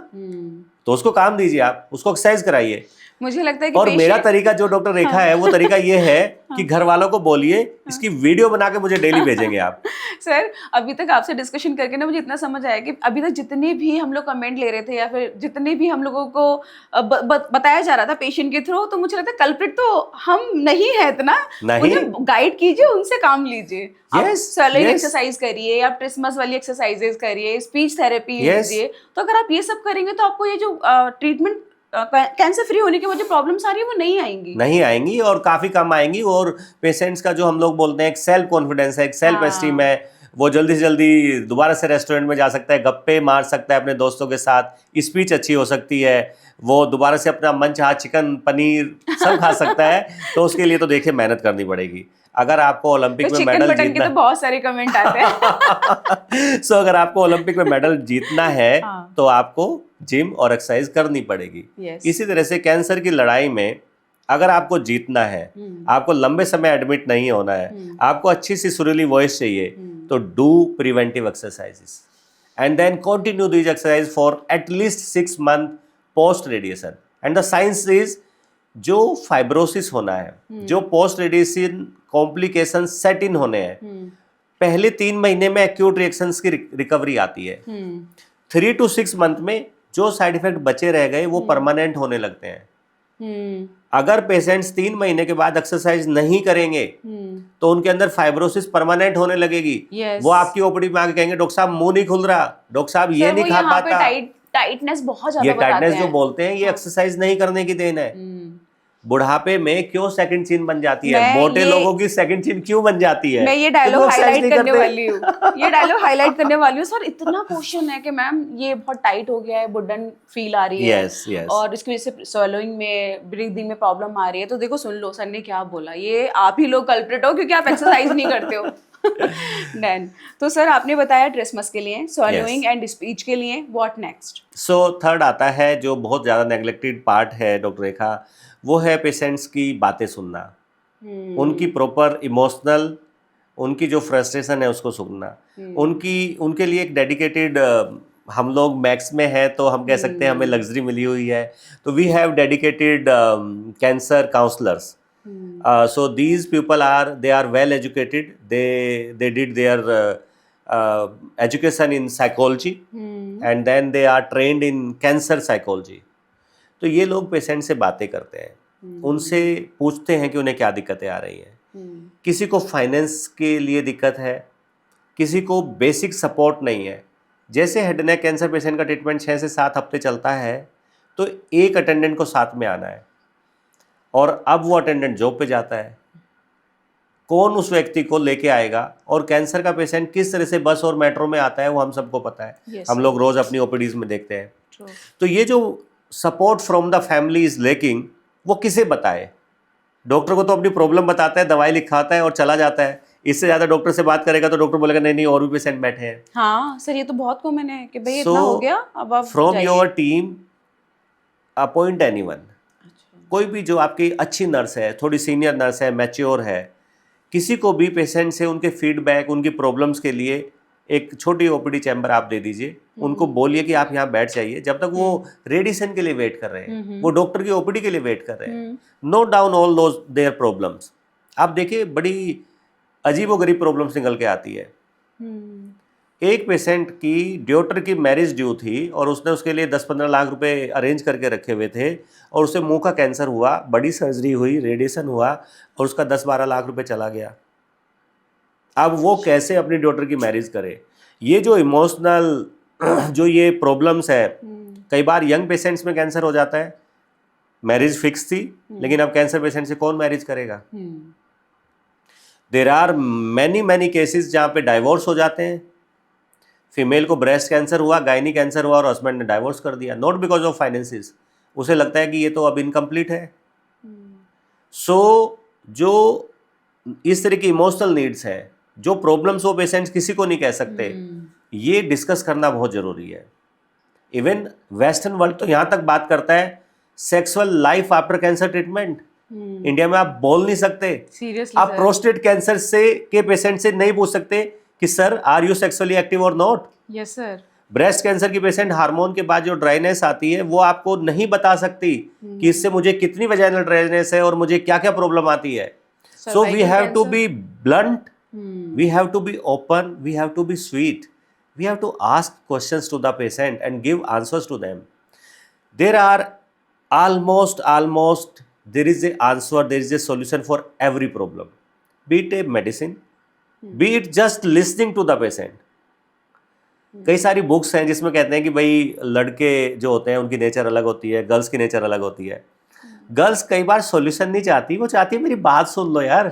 तो उसको काम दीजिए, आप उसको एक्सरसाइज कराइए। मुझे लगता है कि और मेरा तरीका जो डॉक्टर रेखा है वो तरीका ये है कि घर वालों को बोलिए, इसकी वीडियो बना के मुझे डेली भेजेंगे आप। सर अभी तक आपसे डिस्कशन करके ना मुझे इतना समझ आया कि अभी तक जितने भी हम लोग कमेंट ले रहे थे या फिर जितने भी हम लोगों को बताया जा रहा था पेशेंट के थ्रू, तो मुझे लगता है कल्प्रिट तो हम नहीं है इतना, उन्हें गाइड कीजिए, उनसे काम लीजिए। आप स्वेलिंग एक्सरसाइज करिए, आप ट्रिस्मस वाली एक्सरसाइजेस करिए, स्पीच थेरेपी लीजिए। तो अगर आप ये सब करेंगे तो आपको ये जो ट्रीटमेंट कैंसर फ्री होने की वजह प्रॉब्लम्स आ रही है वो नहीं आएंगी और काफी कम आएंगी। और पेशेंट्स का जो हम लोग बोलते हैं एक सेल्फ कॉन्फिडेंस है, एक सेल्फ एस्टीम है, वो जल्दी से जल्दी दोबारा से रेस्टोरेंट में जा सकता है, गप्पे मार सकता है अपने दोस्तों के साथ, स्पीच अच्छी हो सकती है, वो दोबारा से अपना मन चाहा चिकन पनीर सब खा सकता है। तो उसके लिए तो देखिए मेहनत करनी पड़ेगी। अगर आपको ओलंपिक में मेडल जीतना, तो बहुत सारे कमेंट आते हैं। सो अगर आपको ओलंपिक में मेडल जीतना है तो आपको जिम और एक्सरसाइज करनी पड़ेगी। इसी तरह से कैंसर की लड़ाई में अगर आपको जीतना है, आपको लंबे समय एडमिट नहीं होना है, आपको अच्छी सी सुरीली वॉइस चाहिए, तो do preventive exercises and then continue these exercise for at least 6 month post radiation. And the science is जो फाइब्रोसिस होना है, जो post radiation complication set in होने हैं, पहले 3 महीने में एक्यूट रिएक्शंस की रिकवरी आती है। 3 to 6 मंथ में जो साइड इफेक्ट बचे रह गए वो परमानेंट होने लगते हैं। अगर पेशेंट्स 3 महीने के बाद एक्सरसाइज नहीं करेंगे तो उनके अंदर फाइब्रोसिस परमानेंट होने लगेगी। वो आपकी ओपीडी में आके कहेंगे डॉक्टर साहब मुंह नहीं खुल रहा, डॉक्टर साहब ये नहीं खा पाता। टाइटनेस बहुत ज्यादा ये टाइटनेस जो बोलते हैं ये एक्सरसाइज नहीं करने की देन है। बुढ़ापे में क्यों सेकंड चिन बन जाती है, मोटे लोगों की सेकंड चिन क्यों बन जाती है? मैं ये डायलॉग हाईलाइट करने वाली हूँ, ये डायलॉग हाईलाइट करने वाली हूँ। सर इतना क्वेश्चन है कि मैम ये बहुत टाइट हो गया है, वुडन फील आ रही है, yes. और इसकी वजह से स्वेलोइंग में, ब्रीदिंग में प्रॉब्लम आ रही है। तो देखो सुन लो सर ने क्या बोला, ये आप ही लोग कल्प्रिट हो क्योंकि आप एक्सरसाइज नहीं करते हो। तो सर आपने बताया ट्रिस्मस के लिए, स्वेलोइंग एंड स्पीच के लिए, व्हाट नेक्स्ट? सो थर्ड आता है जो बहुत ज़्यादा नेग्लेक्टेड पार्ट है डॉक्टर रेखा, वो है पेशेंट्स की बातें सुनना, उनकी प्रॉपर इमोशनल, उनकी जो फ्रस्ट्रेशन है उसको सुनना। उनके लिए एक डेडिकेटेड, हम लोग मैक्स में है तो हम कह सकते हैं हमें लग्जरी मिली हुई है, तो we have dedicated cancer counsellors. So these people they are well educated, they did their education in psychology and then they are trained in cancer psychology. तो ये लोग पेशेंट से बातें करते हैं, उनसे पूछते हैं कि उन्हें क्या दिक्कतें आ रही हैं। किसी को फाइनेंस के लिए दिक्कत है, किसी को बेसिक सपोर्ट नहीं है। जैसे हेड नेक कैंसर पेशेंट का ट्रीटमेंट 6 से 7 हफ्ते चलता है तो एक अटेंडेंट को साथ में आना है, और अब वो अटेंडेंट जॉब पे जाता है, कौन उस व्यक्ति को लेके आएगा, और कैंसर का पेशेंट किस तरह से बस और मेट्रो में आता है वो हम सबको पता है। हम लोग रोज अपनी ओपीडीज में देखते हैं। तो ये जो support from the family is lacking, वो किसे बताए? डॉक्टर को तो अपनी प्रॉब्लम बताता है, दवाई लिखाता है और चला जाता है। इससे ज्यादा डॉक्टर से बात करेगा तो डॉक्टर बोलेगा नहीं और भी पेशेंट बैठे हैं। हाँ सर ये तो बहुत कॉमन है कि भाई इतना हो गया, अब आप from your team appoint anyone, कोई भी जो आपकी अच्छी नर्स है, थोड़ी सीनियर नर्स है, मैच्योर है, किसी को भी पेशेंट से उनके फीडबैक, उनकी प्रॉब्लम्स के लिए एक छोटी ओपीडी चैम्बर आप दे दीजिए। उनको बोलिए कि आप यहाँ बैठ जाइए, जब तक वो रेडिएशन के लिए वेट कर रहे हैं, वो डॉक्टर की ओपीडी के लिए वेट कर रहे हैं। Note down all those their problems. आप देखिए बड़ी अजीबोगरीब प्रॉब्लम्स निकल के आती है। एक पेशेंट की डॉटर की मैरिज ड्यू थी और उसने उसके लिए 10-15 लाख रुपए अरेंज करके रखे हुए थे, और उसे मुंह का कैंसर हुआ, बड़ी सर्जरी हुई, रेडिएशन हुआ, और उसका 10-12 लाख रुपए चला गया। अब वो कैसे अपनी डॉटर की मैरिज करे? ये जो इमोशनल जो ये प्रॉब्लम्स है, कई बार यंग पेशेंट्स में कैंसर हो जाता है, मैरिज फिक्स थी लेकिन अब कैंसर पेशेंट से कौन मैरिज करेगा? देर आर मैनी केसेस जहाँ पे डाइवोर्स हो जाते हैं। फीमेल को ब्रेस्ट कैंसर हुआ, गायनी कैंसर हुआ और हस्बैंड ने डाइवोर्स कर दिया, नॉट बिकॉज ऑफ फाइनेंसिस। उसे लगता है कि ये तो अब इनकम्प्लीट है। सो जो इस तरह की इमोशनल नीड्स हैं, जो प्रॉब्लम्स वो पेशेंट्स किसी को नहीं कह सकते, ये डिस्कस करना बहुत ज़रूरी है। इवन वेस्टर्न वर्ल्ड तो यहाँ तक बात करता है sexual life after cancer treatment. India में आप बोल नहीं सकते, सीरियसली आप प्रोस्टेट कैंसर से के पेशेंट से नहीं पूछ सकते कि sir are you sexually active और not. Yes sir. Breast cancer की पेशेंट हार्मोन के बाद जो ड्राइनेस आती है वो आपको नहीं बता सकती कि इससे मुझे कितनी वजाइनल ड्राइनेस है और मुझे क्या क्या प्रॉब्लम आती है। So we have to be blunt, we have to be open, we have to be sweet, we have to ask questions to the patient and give answers to them. There are almost there is a answer, there is a solution for every problem, be it a medicine, be it just listening to the patient. कई सारी books हैं जिसमें कहते हैं कि भाई लड़के जो होते हैं उनकी नेचर अलग होती है, गर्ल्स की नेचर अलग होती है। गर्ल्स कई बार सॉल्यूशन नहीं चाहती, वो चाहती है मेरी बात सुन लो यार।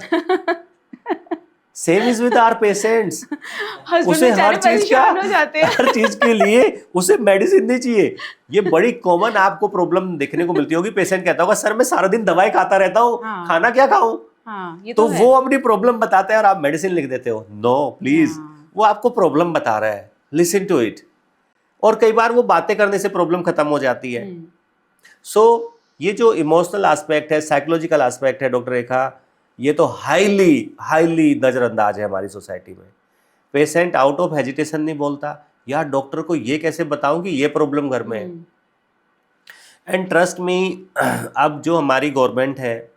Same is with our patients. उसे हर चीज के लिए उसे मेडिसिन नहीं चाहिए। ये बड़ी कॉमन आपको प्रॉब्लम देखने को मिलती होगी। पेशेंट कहता होगा सर मैं सारा दिन दवाई खाता रहता हूँ, खाना क्या खाऊं? तो वो अपनी प्रॉब्लम बताते हैं और आप मेडिसिन लिख देते हो। नो प्लीज, वो आपको प्रॉब्लम बता रहा है, लिसन टू इट। और कई बार वो बातें करने से प्रॉब्लम खत्म हो जाती है। सो ये जो इमोशनल एस्पेक्ट है, साइकोलॉजिकल एस्पेक्ट है डॉक्टर रेखा, ये तो हाईली नज़रअंदाज है हमारी सोसाइटी में। पेशेंट आउट ऑफ हेजिटेशन नहीं बोलता, यार डॉक्टर को ये कैसे बताऊं कि ये प्रॉब्लम घर में है। एंड ट्रस्ट मी, अब जो हमारी गवर्नमेंट है,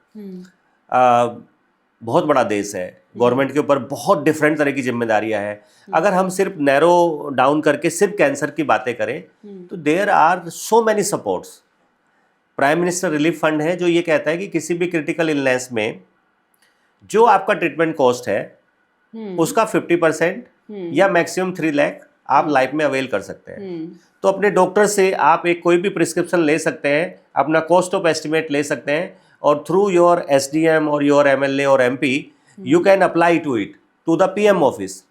बहुत बड़ा देश है, गवर्नमेंट के ऊपर बहुत डिफरेंट तरह की जिम्मेदारियां हैं। अगर हम सिर्फ नैरो डाउन करके सिर्फ कैंसर की बातें करें तो there are so many supports. Prime minister relief fund है जो ये कहता है कि किसी भी क्रिटिकल इलनेस में जो आपका ट्रीटमेंट कॉस्ट है उसका 50% या मैक्सिमम 3 लाख आप लाइफ में अवेल कर सकते हैं। तो अपने डॉक्टर से आप एक कोई भी प्रिस्क्रिप्शन ले सकते हैं, अपना कॉस्ट ऑफ एस्टिमेट ले सकते हैं, और थ्रू योर SDM और योर MLA और MP you can apply to it to the PM office,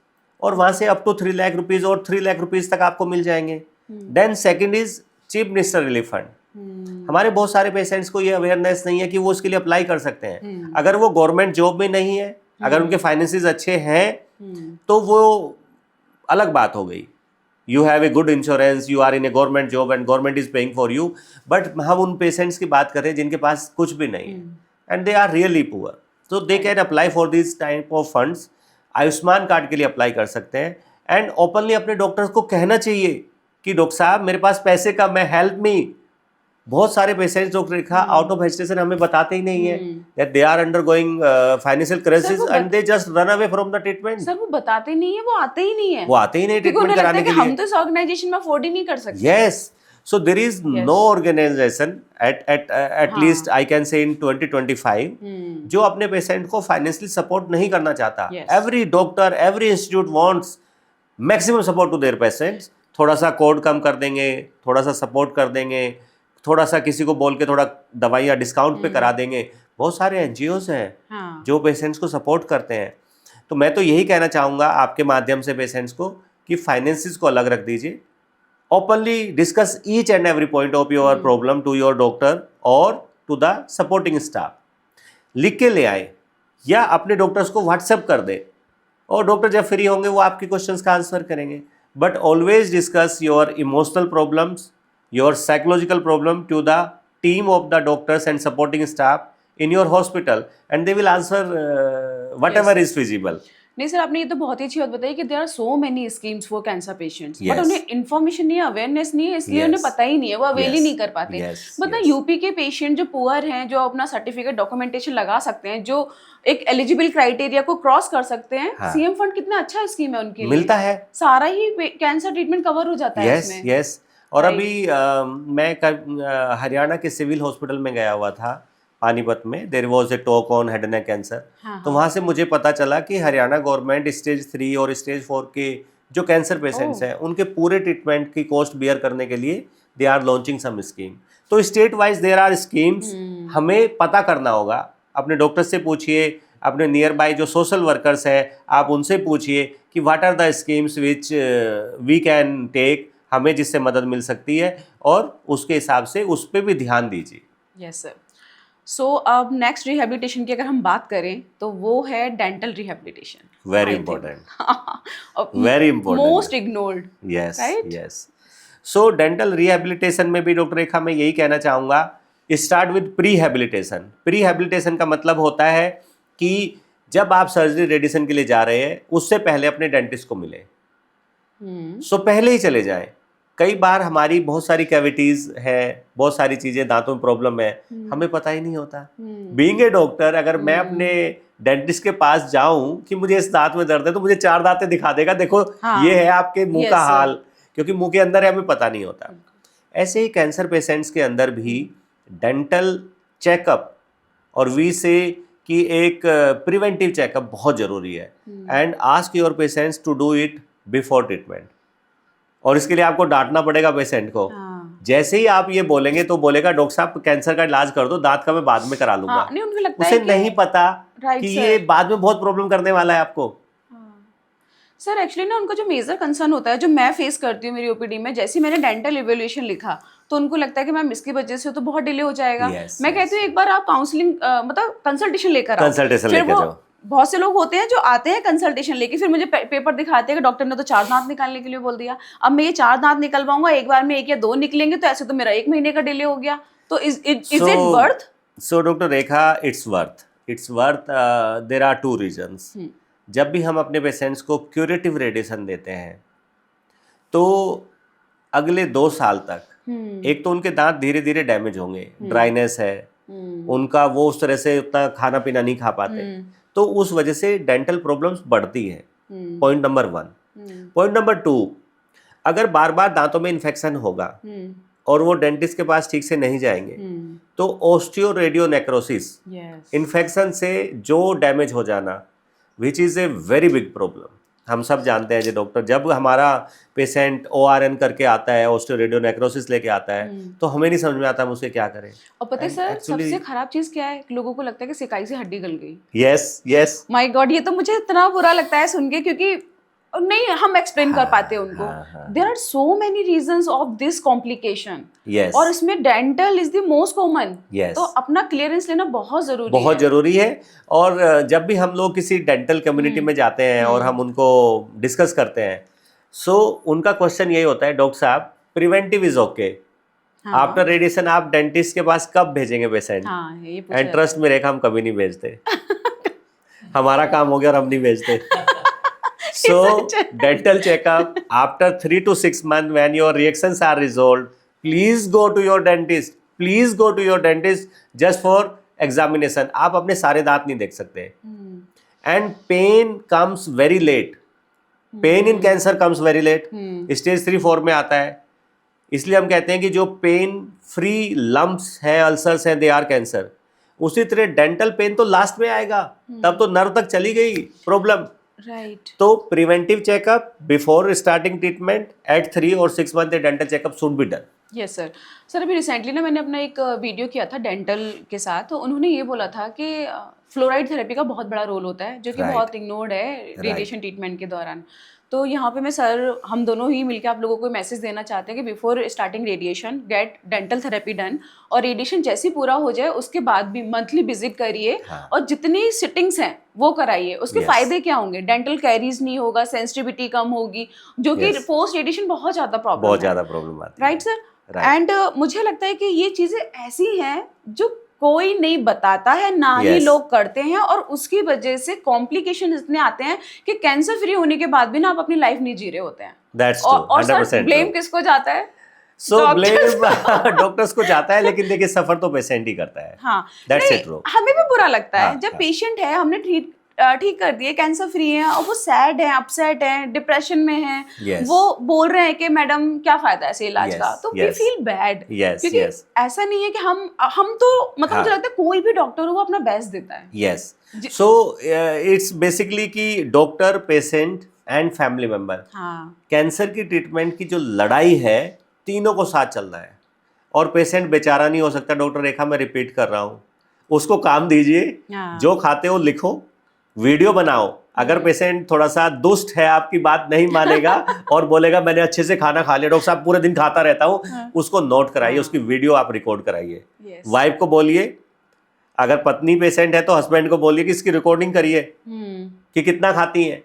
और वहां से अप टू 3 लाख रुपीज और 3 लाख रुपीज तक आपको मिल जाएंगे। Then second is chief minister relief fund. हमारे बहुत सारे पेशेंट्स को ये अवेयरनेस नहीं है कि वो उसके लिए अप्लाई कर सकते हैं। अगर वो गवर्नमेंट जॉब में नहीं है, अगर उनके फाइनेंसेस अच्छे हैं तो वो अलग बात हो गई। You have a good insurance, you are in a government job and government is paying for you. But हम उन पेशेंट्स की बात करें जिनके पास कुछ भी नहीं है and they are really poor, तो they can apply for this type of funds. Ayushman card के लिए अप्लाई कर सकते हैं एंड ओपनली अपने डॉक्टर्स को कहना चाहिए कि डॉक्टर साहब मेरे पास पैसे कम है, हेल्प मी। बहुत सारे patients doctor Rekha out of hesitation हमें बताते ही नहीं है that they are undergoing financial crisis and they just run away from the treatment. Sir वो बताते नहीं है, वो आते ही नहीं है, वो आते ही नहीं ट्रीटमेंट कराने के लिए। हम तो इस ऑर्गेनाइजेशन में अफोर्ड ही नहीं कर सकते। Yes, so there is no organisation at least I can say in 2025 जो अपने पेशेंट को फाइनेंशियली सपोर्ट नहीं करना चाहता। Every doctor, every institute wants maximum support to their patients. थोड़ा सा कोड कम कर देंगे, थोड़ा सा सपोर्ट कर देंगे, थोड़ा सा किसी को बोल के थोड़ा दवाइयाँ डिस्काउंट पे करा देंगे। बहुत सारे NGOs हैं जो पेशेंट्स को सपोर्ट करते हैं। तो मैं तो यही कहना चाहूँगा आपके माध्यम से पेशेंट्स को कि फाइनेंसिस को अलग रख दीजिए, openly discuss each and every point of your problem to your doctor और टू द सपोर्टिंग स्टाफ। लिख के ले आए या अपने डॉक्टर्स को व्हाट्सएप कर दे, और डॉक्टर जब फ्री होंगे वो आपके क्वेश्चंस का आंसर करेंगे। But always discuss your emotional problems, your psychological problem to the team of the doctors and supporting staff in your hospital and they will answer whatever is feasible. नहीं sir, आपने ये तो बहुत ही अच्छी बात बताई कि there are so many schemes for cancer patients, but उन्हें इन्फॉर्मेशन नहीं है, अवेयरनेस नहीं है, इसलिए उन्हें पता ही नहीं है, वो अवेल ही नहीं कर पाते। मतलब यूपी के पेशेंट जो पुअर हैं, जो अपना सर्टिफिकेट डॉक्यूमेंटेशन लगा सकते हैं, जो एक एलिजिबल क्राइटेरिया को क्रॉस कर सकते हैं, CM फंड कितना अच्छा स्कीम है उनके लिए, मिलता है, सारा ही कैंसर ट्रीटमेंट कवर हो जाता है इसमें। यस, और अभी मैं हरियाणा के सिविल हॉस्पिटल में गया हुआ था पानीपत में। There was a talk on head and neck cancer. तो वहाँ से मुझे पता चला कि हरियाणा गवर्नमेंट स्टेज 3 और स्टेज 4 के जो कैंसर पेशेंट्स हैं उनके पूरे ट्रीटमेंट की कॉस्ट बियर करने के लिए they are launching some scheme. तो state wise there are schemes, हमें पता करना होगा। अपने डॉक्टर से पूछिए, अपने नियर बाय जो सोशल वर्कर्स हैं आप उनसे पूछिए कि what are the schemes which we can take, हमें जिससे मदद मिल सकती है, और उसके हिसाब से उस पर भी ध्यान दीजिए। Yes sir. सो अब नेक्स्ट रिहेबिलिटेशन की अगर हम बात करें तो वो है dental rehabilitation. Very important, very important, most ignored. Yes Right? Yes. So dental rehabilitation में भी डॉक्टर रेखा मैं यही कहना चाहूँगा, स्टार्ट विद प्रीहेबिलिटेशन। प्रीहेबिलिटेशन का मतलब होता है कि जब आप सर्जरी रेडिएशन के लिए जा रहे हैं उससे पहले अपने डेंटिस्ट को मिले। सो पहले ही चले जाएं। कई बार हमारी बहुत सारी कैविटीज है, बहुत सारी चीजें, दांतों में प्रॉब्लम है, हमें पता ही नहीं होता। बीइंग ए डॉक्टर, अगर मैं अपने डेंटिस्ट के पास जाऊं कि मुझे इस दांत में दर्द है तो मुझे 4 दांतें दिखा देगा, देखो हाँ, ये है आपके मुंह yes, का sir. हाल, क्योंकि मुंह के अंदर है हमें पता नहीं होता। ऐसे ही कैंसर पेशेंट्स के अंदर भी डेंटल चेकअप और वी से कि एक प्रिवेंटिव चेकअप बहुत जरूरी है, and ask your patients to do it before treatment. और इसके लिए आपको डांटना पड़ेगा पेशेंट को। जैसे ही आप ये बोलेंगे तो बोलेगा डॉक्टर साहब कैंसर का इलाज कर दो, दांत का मैं बाद में करा लूंगा। नहीं, उनको लगता उसे है कि नहीं पता Right, कि sir. ये बाद में बहुत प्रॉब्लम करने वाला है आपको। सर एक्चुअली ना उनका जो मेजर कंसर्न होता है, जो मैं फेस करती हूँ मेरी ओपीडी में, जैसे ही मैंने डेंटल इवैल्यूएशन लिखा तो उनको लगता है कि मैम इसकी वजह से तो बहुत डिले हो जाएगा। Yes, मैं yes. कहती हूँ एक बार आप काउंसलिंग मतलब कंसल्टेशन लेकर आओ। कंसल्टेशन फिर लेके वो जाओ। बहुत से लोग होते हैं जो आते हैं कंसल्टेशन लेके, फिर मुझे पेपर दिखाते हैं कि डॉक्टर ने तो 4 दांत निकालने के लिए बोल दिया, अब मैं ये 4 दांत निकलवाऊंगा, एक बार में 1 या 2 निकलेंगे तो ऐसे तो मेरा 1 महीने का डिले हो गया। तो is it worth? So doctor Rekha, it's worth. There are 2 reasons. जब भी हम अपने पेशेंट्स को क्यूरेटिव रेडिएशन देते हैं तो अगले 2 साल तक एक तो उनके दांत धीरे धीरे डैमेज होंगे, ड्राइनेस है, उनका वो उस तरह से उतना खाना पीना नहीं खा पाते, तो उस वजह से डेंटल प्रॉब्लम्स बढ़ती है। Point number 1। पॉइंट नंबर 2, अगर बार बार दांतों में इन्फेक्शन होगा और वो डेंटिस्ट के पास ठीक से नहीं जाएंगे तो ऑस्टियोरेडियोनेक्रोसिस, इन्फेक्शन से जो डैमेज हो जाना, which is a very big problem. हम सब जानते हैं जी डॉक्टर, जब हमारा पेशेंट ORN करके आता है, ऑस्टियोरेडियोनेक्रोसिस लेके आता है, तो हमें नहीं समझ में आता हम उसे क्या करें। और पता है सर सबसे खराब चीज क्या है, लोगों को लगता है कि सिकाई से हड्डी गल गई। यस माय गॉड, ये तो मुझे इतना बुरा लगता है सुन के, क्योंकि नहीं हम एक्सप्लेन कर पाते उनको। There are so many reasons of this complication, और इसमें dental is the most common. तो अपना क्लियरेंस लेना बहुत जरूरी है। और जब भी हम लोग किसी डेंटल कम्युनिटी में जाते हैं और हम उनको डिस्कस करते हैं, सो उनका क्वेश्चन यही होता है, डॉक्टर साहब preventive is okay, after radiation आप डेंटिस्ट के पास कब भेजेंगे पेशेंट? एंड ट्रस्ट में रेखा, हम कभी नहीं भेजते। हमारा काम हो गया और हम नहीं भेजते। So dental checkup after 3 to 6 months, when your reactions are resolved, please go to your dentist. Please go to your dentist just for examination. आप अपने सारे दांत नहीं देख सकते। And pain comes very late. Pain in cancer comes very late. Stage 3-4 में आता है। इसलिए हम कहते हैं कि जो पेन फ्री लम्प्स हैं, अल्सर्स हैं, दे आर कैंसर। उसी तरह डेंटल पेन तो लास्ट में आएगा, तब तो नर्व तक चली गई प्रॉब्लम। राइट। तो preventive checkup before starting treatment at 3 और 6 month dental checkup should be done. Yes sir. Sir अभी रिसेंटली ना मैंने अपना एक वीडियो किया था डेंटल के साथ, तो उन्होंने ये बोला था कि फ्लोराइड थेरेपी का बहुत बड़ा रोल होता है, जो कि बहुत इग्नोर्ड है रेडिएशन ट्रीटमेंट के दौरान। तो यहाँ पे मैं सर हम दोनों ही मिलकर आप लोगों को मैसेज देना चाहते हैं कि before starting radiation get dental therapy done, और रेडिएशन जैसे ही पूरा हो जाए उसके बाद भी मंथली विजिट करिए, और जितनी सिटिंग्स हैं वो कराइए। उसके फायदे क्या होंगे? डेंटल कैरीज नहीं होगा, सेंसिटिविटी कम होगी, जो कि पोस्ट रेडिएशन बहुत ज्यादा प्रॉब्लम आती है। Right sir. एंड मुझे लगता है कि ये चीजें ऐसी हैं जो कोई नहीं बताता है, ना ही लोग करते हैं, और उसकी वजह से कॉम्प्लिकेशन इतने आते हैं कि कैंसर फ्री होने के बाद भी ना आप अपनी लाइफ नहीं जी रहे होते हैं। और सर ब्लेम किसको जाता है? ब्लेम डॉक्टर्स को जाता है, लेकिन देखिए सफर तो पेशेंट ही करता है। हाँ, हमें भी बुरा लगता है जब पेशेंट है, हमने ठीक कर दिए, कैंसर फ्री है, और वो सैड है, अपसेट है, डिप्रेशन में है, वो बोल रहे हैं कि मैडम क्या फायदा ऐसे इलाज का, तो वी फील बैड। क्योंकि ऐसा नहीं है कि हम तो मतलब मुझे लगता है कोई भी डॉक्टर हो वो अपना बेस्ट देता है। यस, सो इट्स बेसिकली कि doctor, patient and family member, cancer की ट्रीटमेंट की जो लड़ाई है तीनों को साथ चलना है। और पेशेंट बेचारा नहीं हो सकता। डॉक्टर रेखा, मैं रिपीट कर रहा हूँ, उसको काम दीजिए, जो खाते हो लिखो, वीडियो बनाओ। अगर पेशेंट थोड़ा सा दुष्ट है, आपकी बात नहीं मानेगा और बोलेगा मैंने अच्छे से खाना खा लिया डॉक्टर साहब, पूरे दिन खाता रहता हूँ, उसको नोट कराइए, उसकी वीडियो आप रिकॉर्ड कराइए। वाइफ को बोलिए, अगर पत्नी पेशेंट है तो हस्बैंड को बोलिए कि इसकी रिकॉर्डिंग करिए कि कितना खाती है,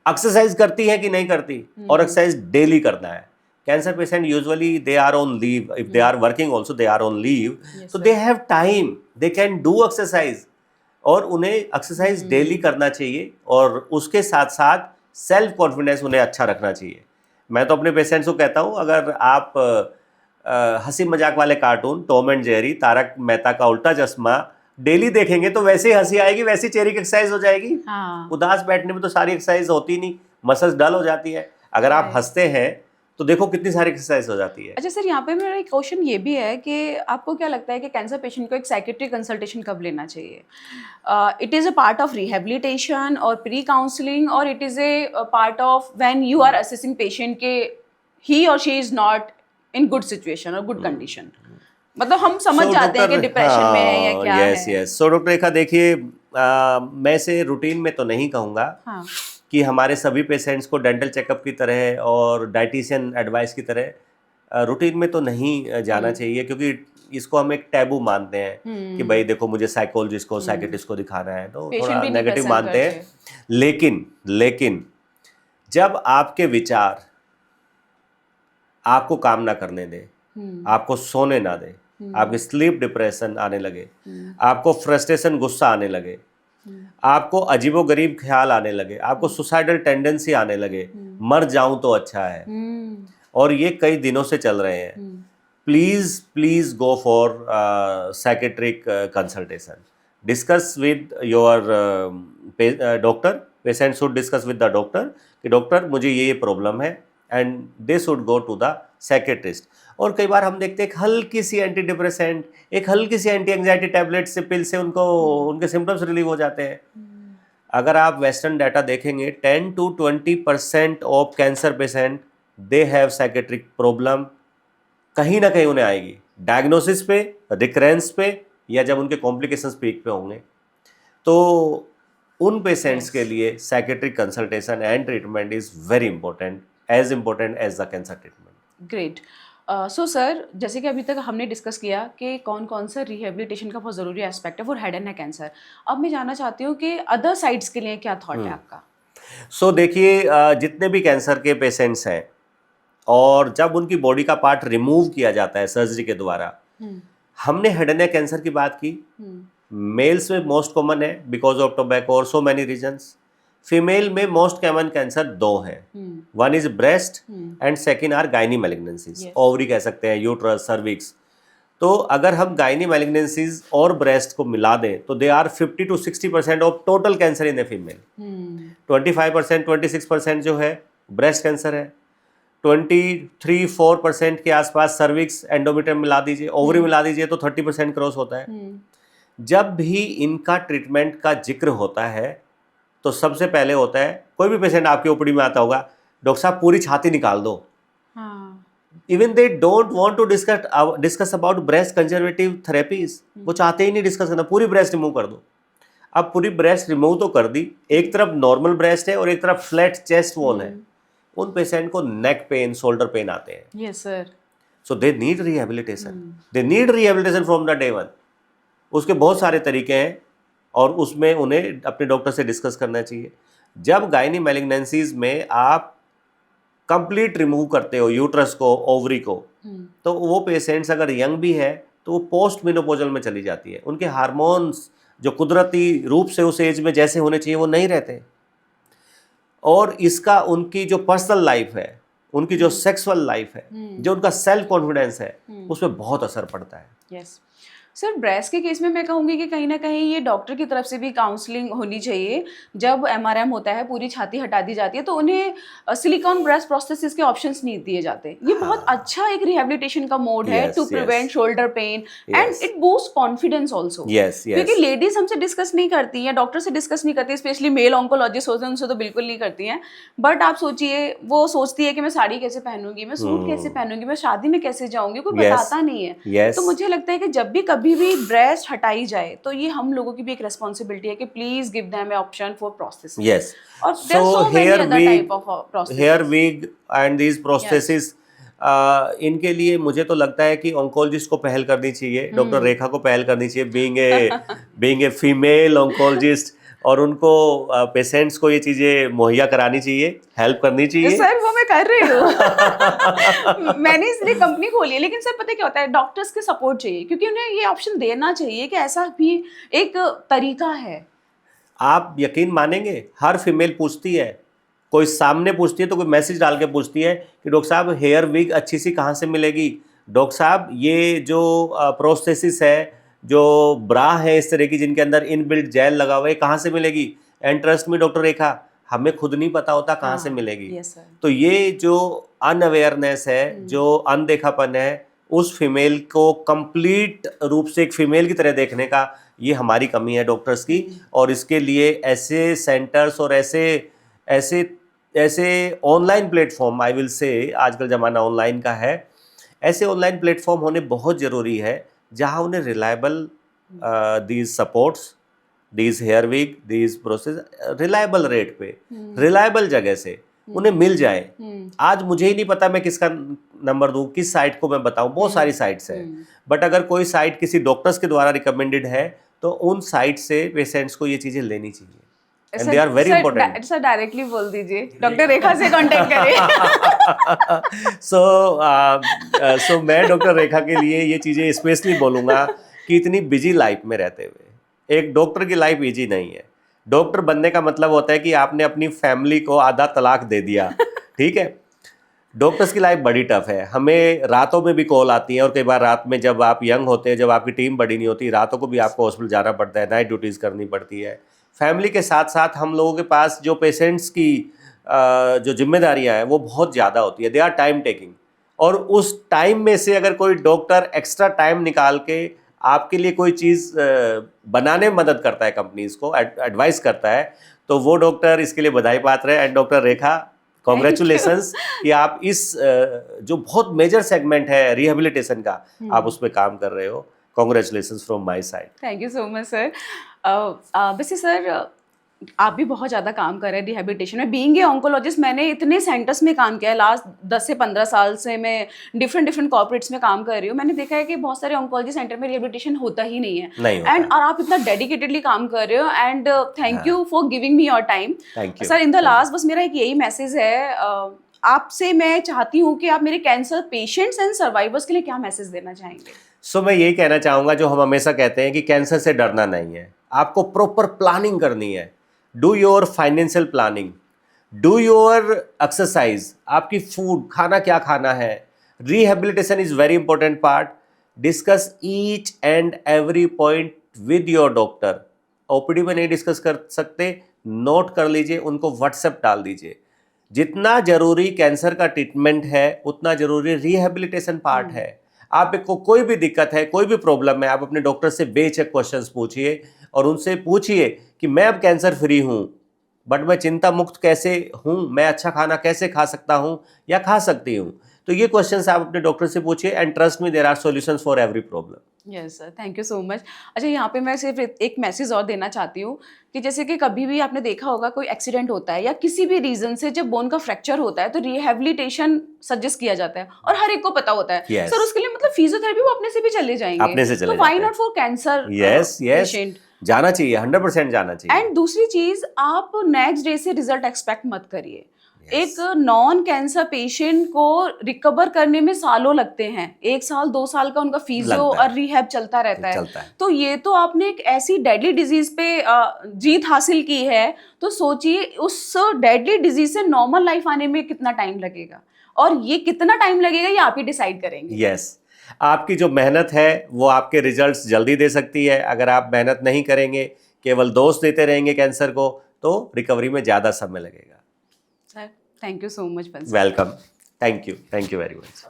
एक्सरसाइज करती है कि नहीं करती, और एक्सरसाइज डेली करना है। Cancer patient usually they are on leave, if they are working also they are on leave, तो they have time, they can do exercise, और उन्हें एक्सरसाइज डेली करना चाहिए, और उसके साथ साथ सेल्फ कॉन्फिडेंस उन्हें अच्छा रखना चाहिए। मैं तो अपने पेशेंट्स को कहता हूँ, अगर आप हंसी मजाक वाले cartoon Tom and Jerry, Taarak Mehta Ka Ooltah चश्मा डेली देखेंगे तो वैसे ही हंसी आएगी, वैसी चेहरे की एक्सरसाइज हो जाएगी। उदास बैठने में तो सारी एक्सरसाइज होती नहीं, मसल्स डल हो जाती है। अगर आप हंसते हैं तो देखो कितनी सारी एक्सरसाइज हो जाती है। अच्छा सर, यहाँ पे मेरा एक क्वेश्चन ये भी है कि आपको क्या लगता है कि कैंसर पेशेंट को एक साइकेट्रिक कंसल्टेशन कब लेना चाहिए? It is a part of rehabilitation और प्री काउंसलिंग, और it is a part of when you are assessing patient के ही और she is not in good situation और गुड कंडीशन? मतलब हम समझ जाते हैं कि डिप्रेशन में है या क्या है। यस। सो डॉक्टर रेखा, देखिए मैं इसे रूटीन में तो नहीं कहूँगा कि हमारे सभी पेशेंट्स को डेंटल चेकअप की तरह और डाइटिशियन एडवाइस की तरह रूटीन में तो नहीं जाना चाहिए, क्योंकि इसको हम एक टैबू मानते हैं कि भाई देखो मुझे साइकोलॉजिस्ट को साइकेट्रिस्ट को दिखाना है, तो थोड़ा नेगेटिव मानते हैं। लेकिन जब आपके विचार आपको काम ना करने दे, आपको सोने ना दे, आपके स्लीप डिप्रेशन आने लगे, आपको फ्रस्ट्रेशन गुस्सा आने लगे, आपको अजीबोगरीब ख्याल आने लगे, आपको सुसाइडल टेंडेंसी आने लगे, मर जाऊं तो अच्छा है, और ये कई दिनों से चल रहे हैं, please go for psychiatric consultation. Discuss with your doctor. Patient should discuss with the doctor कि डॉक्टर मुझे ये प्रॉब्लम है, and they should go to the psychiatrist. और कई बार हम देखते हैं एक हल्की सी एंटी डिप्रेसेंट, एक हल्की सी एंटी एंजाइटी टैबलेट से, पिल से उनको उनके सिम्टम्स रिलीव हो जाते हैं। अगर आप वेस्टर्न डाटा देखेंगे, 10 to 20% of cancer patient they have psychiatric problem, कहीं ना कहीं उन्हें आएगी, डायग्नोसिस पे, रिकरेंस पे, या जब उनके कॉम्प्लिकेशंस पीक पे होंगे। तो उन पेशेंट्स के लिए psychiatric consultation and treatment is very important, as important as the cancer treatment. Great. So sir, जैसे कि अभी तक हमने डिस्कस किया कि कौन कौन सा रिहेबिलिटेशन का बहुत ज़रूरी एस्पेक्ट है for head and neck cancer. अब मैं जानना चाहती हूँ कि अदर साइड्स के लिए क्या थॉट है आपका? सो देखिए, जितने भी कैंसर के पेशेंट्स हैं और जब उनकी बॉडी का पार्ट रिमूव किया जाता है सर्जरी के द्वारा, हमने हेड एंड नेक कैंसर की बात की, मेल्स में मोस्ट कॉमन है बिकॉज ऑफ टोबैको और सो मैनी रीजन्स। फीमेल में मोस्ट कॉमन कैंसर दो हैं, one is breast and second are gynae malignancies, ovary कह सकते हैं, यूट्रस, सर्विक्स। तो अगर हम गायनी मैलिग्नेंसीज और ब्रेस्ट को मिला दें तो they are 50 to 60% of total cancer in a female. 25% 26% जो है ब्रेस्ट कैंसर है, 23-4% के आसपास सर्विक्स, एंडोमेट्रियम मिला दीजिए, ओवरी मिला दीजिए तो 30% क्रॉस होता है। जब भी इनका ट्रीटमेंट का जिक्र होता है तो सबसे पहले होता है, कोई भी पेशेंट आपकी ओपीडी में आता होगा, डॉक्टर साहब पूरी छाती निकाल दो। Even they don't want to discuss about breast conservative therapies, वो चाहते ही नहीं डिस्कस करना, पूरी ब्रेस्ट रिमूव कर दो। अब पूरी ब्रेस्ट रिमूव तो कर दी, एक तरफ नॉर्मल ब्रेस्ट है और एक तरफ फ्लैट चेस्ट वॉल है, उन पेशेंट को नेक पेन, शोल्डर पेन आते हैं। Yes sir. So they need rehabilitation, they need rehabilitation from the day one. उसके बहुत सारे तरीके हैं और उसमें उन्हें अपने डॉक्टर से डिस्कस करना चाहिए। जब गायनी मैलिग्नेंसीज में आप कंप्लीट रिमूव करते हो यूट्रस को, ओवरी को, तो वो पेशेंट्स अगर यंग भी है तो वो पोस्ट मेनोपॉजल में चली जाती है, उनके हार्मोन्स जो कुदरती रूप से उस एज में जैसे होने चाहिए वो नहीं रहते, और इसका उनकी जो पर्सनल लाइफ है, उनकी जो सेक्सुअल लाइफ है, जो उनका सेल्फ कॉन्फिडेंस है, उसमें बहुत असर पड़ता है। यस सर, ब्रेस्ट के केस में मैं कहूँगी कि कहीं ना कहीं ये डॉक्टर की तरफ से भी काउंसलिंग होनी चाहिए। जब एमआरएम होता है, पूरी छाती हटा दी जाती है, तो उन्हें सिलिकॉन ब्रेस्ट प्रोस्थेसिस के ऑप्शंस नहीं दिए जाते। ये बहुत अच्छा एक रिहेबिलिटेशन का मोड है to prevent shoulder pain and it boost confidence also. क्योंकि लेडीज हमसे डिस्कस नहीं करती हैं, डॉक्टर से डिस्कस नहीं करती, स्पेशली मेल ऑन्कोलॉजिस्ट होते हैं उनसे तो बिल्कुल नहीं करती हैं। बट आप सोचिए, वो सोचती है कि मैं साड़ी कैसे पहनूंगी, मैं सूट कैसे पहनूंगी, मैं शादी में कैसे जाऊंगी, कोई बताता नहीं है। तो मुझे लगता है कि जब भी कभी कभी भी ब्रेस्ट हटाई जाए तो ये हम लोगों की भी एक रेस्पॉन्सिबिलिटी है कि please give them a option for prosthesis. Yes, और there are so many other type of prosthesis, hair wig and these prosthesis, इनके लिए मुझे तो लगता है कि ऑन्कोलॉजिस्ट को पहल करनी चाहिए, डॉक्टर रेखा को पहल करनी चाहिए, बीइंग ए फीमेल ऑन्कोलॉजिस्ट, और उनको पेशेंट्स को ये चीज़ें मुहैया करानी चाहिए, हेल्प करनी चाहिए। सर वो मैं कर रही हूँ मैंने इसलिए कंपनी खोली है, लेकिन सर पता है क्या होता है, डॉक्टर्स के सपोर्ट चाहिए, क्योंकि उन्हें ये ऑप्शन देना चाहिए कि ऐसा भी एक तरीका है। आप यकीन मानेंगे, हर फीमेल पूछती है, कोई सामने पूछती है तो कोई मैसेज डाल के पूछती है कि डॉक्टर साहब हेयर विग अच्छी सी कहाँ से मिलेगी, डॉक्टर साहब ये जो प्रोस्थेसिस है, जो ब्रा है इस तरह की जिनके अंदर इनबिल्ट जेल लगा हुआ है, कहाँ से मिलेगी। एंड ट्रस्ट मी डॉक्टर रेखा, हमें खुद नहीं पता होता कहाँ से मिलेगी। Yes sir. तो ये जो अनअवेयरनेस है, जो अनदेखापन है, उस फीमेल को कंप्लीट रूप से एक फीमेल की तरह देखने का, ये हमारी कमी है डॉक्टर्स की। और इसके लिए ऐसे सेंटर्स और ऐसे ऐसे ऐसे online platform, I will say, आजकल ज़माना ऑनलाइन का है, ऐसे ऑनलाइन प्लेटफॉर्म होने बहुत ज़रूरी है जहाँ उन्हें reliable these supports, these hair wig, these process reliable rate पे, रिलायबल जगह से उन्हें मिल जाए। आज मुझे ही नहीं पता मैं किसका नंबर दूं, किस साइट को मैं बताऊं, बहुत सारी साइट्स हैं, बट अगर कोई साइट किसी डॉक्टर्स के द्वारा रिकमेंडेड है तो उन साइट से पेशेंट्स को ये चीज़ें लेनी चाहिए। And they are very important. Sir directly बोल दीजिए, डॉक्टर रेखा से कांटेक्ट करें। सो मैं डॉक्टर रेखा के लिए ये चीज़ें स्पेशली बोलूँगा कि इतनी बिजी लाइफ में रहते हुए, एक डॉक्टर की लाइफ इजी नहीं है। डॉक्टर बनने का मतलब होता है कि आपने अपनी फैमिली को आधा तलाक दे दिया, ठीक है। डॉक्टर्स की लाइफ बड़ी टफ है, हमें रातों में भी कॉल आती है, और कई बार रात में जब आप यंग होते हैं, जब आपकी टीम बड़ी नहीं होती, रातों को भी आपको हॉस्पिटल जाना पड़ता है, नाइट ड्यूटीज़ करनी पड़ती है। फैमिली के साथ साथ हम लोगों के पास जो पेशेंट्स की जो जिम्मेदारियां हैं वो बहुत ज़्यादा होती है, दे आर टाइम टेकिंग। और उस टाइम में से अगर कोई डॉक्टर एक्स्ट्रा टाइम निकाल के आपके लिए कोई चीज़ बनाने में मदद करता है, कंपनीज़ को एडवाइस करता है, तो वो डॉक्टर इसके लिए बधाई पात्र है। एंड डॉक्टर रेखा, कॉन्ग्रेचुलेसन्स कि आप इस जो बहुत मेजर सेगमेंट है रिहेबिलिटेशन का, आप उस पर काम कर रहे हो। Congratulations from my side. Thank you so much sir. वैसे सर आप भी बहुत ज़्यादा काम कर रहे हैं रिहेबिलिटेशन में। बीइंग ए ऑन्कोलॉजिस्ट, मैंने इतने सेंटर्स में काम किया है, लास्ट 10 से 15 साल से मैं डिफरेंट कॉर्पोरेट्स में काम कर रही हूँ। मैंने देखा है कि बहुत सारे ऑन्कोलॉजी सेंटर में रिहेबिलिटेशन होता ही नहीं है। एंड और आप इतना डेडिकेटेडली काम कर रहे हो, and thank you for giving me your time sir. In the last बस मेरा एक यही मैसेज है, आपसे मैं चाहती हूँ कि आप मेरे कैंसर पेशेंट्स एंड सर्वाइवर्स के लिए क्या मैसेज देना चाहेंगे? सो मैं यही कहना चाहूँगा जो हम हमेशा कहते हैं कि कैंसर से डरना नहीं है, आपको प्रॉपर प्लानिंग करनी है। Do your financial planning, do your exercise, आपकी फूड, खाना क्या खाना है। Rehabilitation is very important part. Discuss each and every point with your doctor. OPD में नहीं डिस्कस कर सकते, नोट कर लीजिए, उनको व्हाट्सएप डाल दीजिए। जितना जरूरी कैंसर का ट्रीटमेंट है उतना जरूरी रिहेबिलिटेशन पार्ट है। आपको कोई भी दिक्कत है, कोई भी प्रॉब्लम है, आप अपने डॉक्टर से बेझिझक क्वेश्चंस पूछिए और उनसे पूछिए कि मैं अब कैंसर फ्री हूँ, बट मैं चिंता मुक्त कैसे हूँ, मैं अच्छा खाना कैसे खा सकता हूँ या खा सकती हूँ। तो ये क्वेश्चंस आप अपने डॉक्टर से पूछिए, and trust me, there are solutions for every problem. Yes sir, thank you so much. अच्छा, यहाँ पे मैं सिर्फ एक मैसेज और देना चाहती हूँ कि जैसे कि कभी भी आपने देखा होगा कोई एक्सीडेंट होता है या किसी भी रीजन से जब बोन का फ्रैक्चर होता है तो रिहेबिलिटेशन सजेस्ट किया जाता है, और हर एक को पता होता है। Yes. सर उसके लिए मतलब फिजियोथेरेपी वो अपने से भी चले जाएंगे, अपने से चले तो व्हाई जाते हैं। नॉट फॉर कैंसर पेशेंट जाना चाहिए, 100% जाना चाहिए। एंड दूसरी चीज, आप नेक्स्ट डे से रिजल्ट एक्सपेक्ट मत करिए। एक नॉन कैंसर पेशेंट को रिकवर करने में सालों लगते हैं, 1 साल 2 साल का उनका फिजियो और रिहैब चलता रहता है। तो ये तो आपने एक ऐसी डेडली डिजीज पे जीत हासिल की है, तो सोचिए उस डेडली डिजीज से नॉर्मल लाइफ आने में कितना टाइम लगेगा, और ये कितना टाइम लगेगा ये आप ही डिसाइड करेंगे। यस, आपकी जो मेहनत है वो आपके रिजल्ट्स जल्दी दे सकती है। अगर आप मेहनत नहीं करेंगे, केवल दोष देते रहेंगे कैंसर को, तो रिकवरी में ज़्यादा समय लगेगा। Sir thank you so much. Welcome, thank you very much.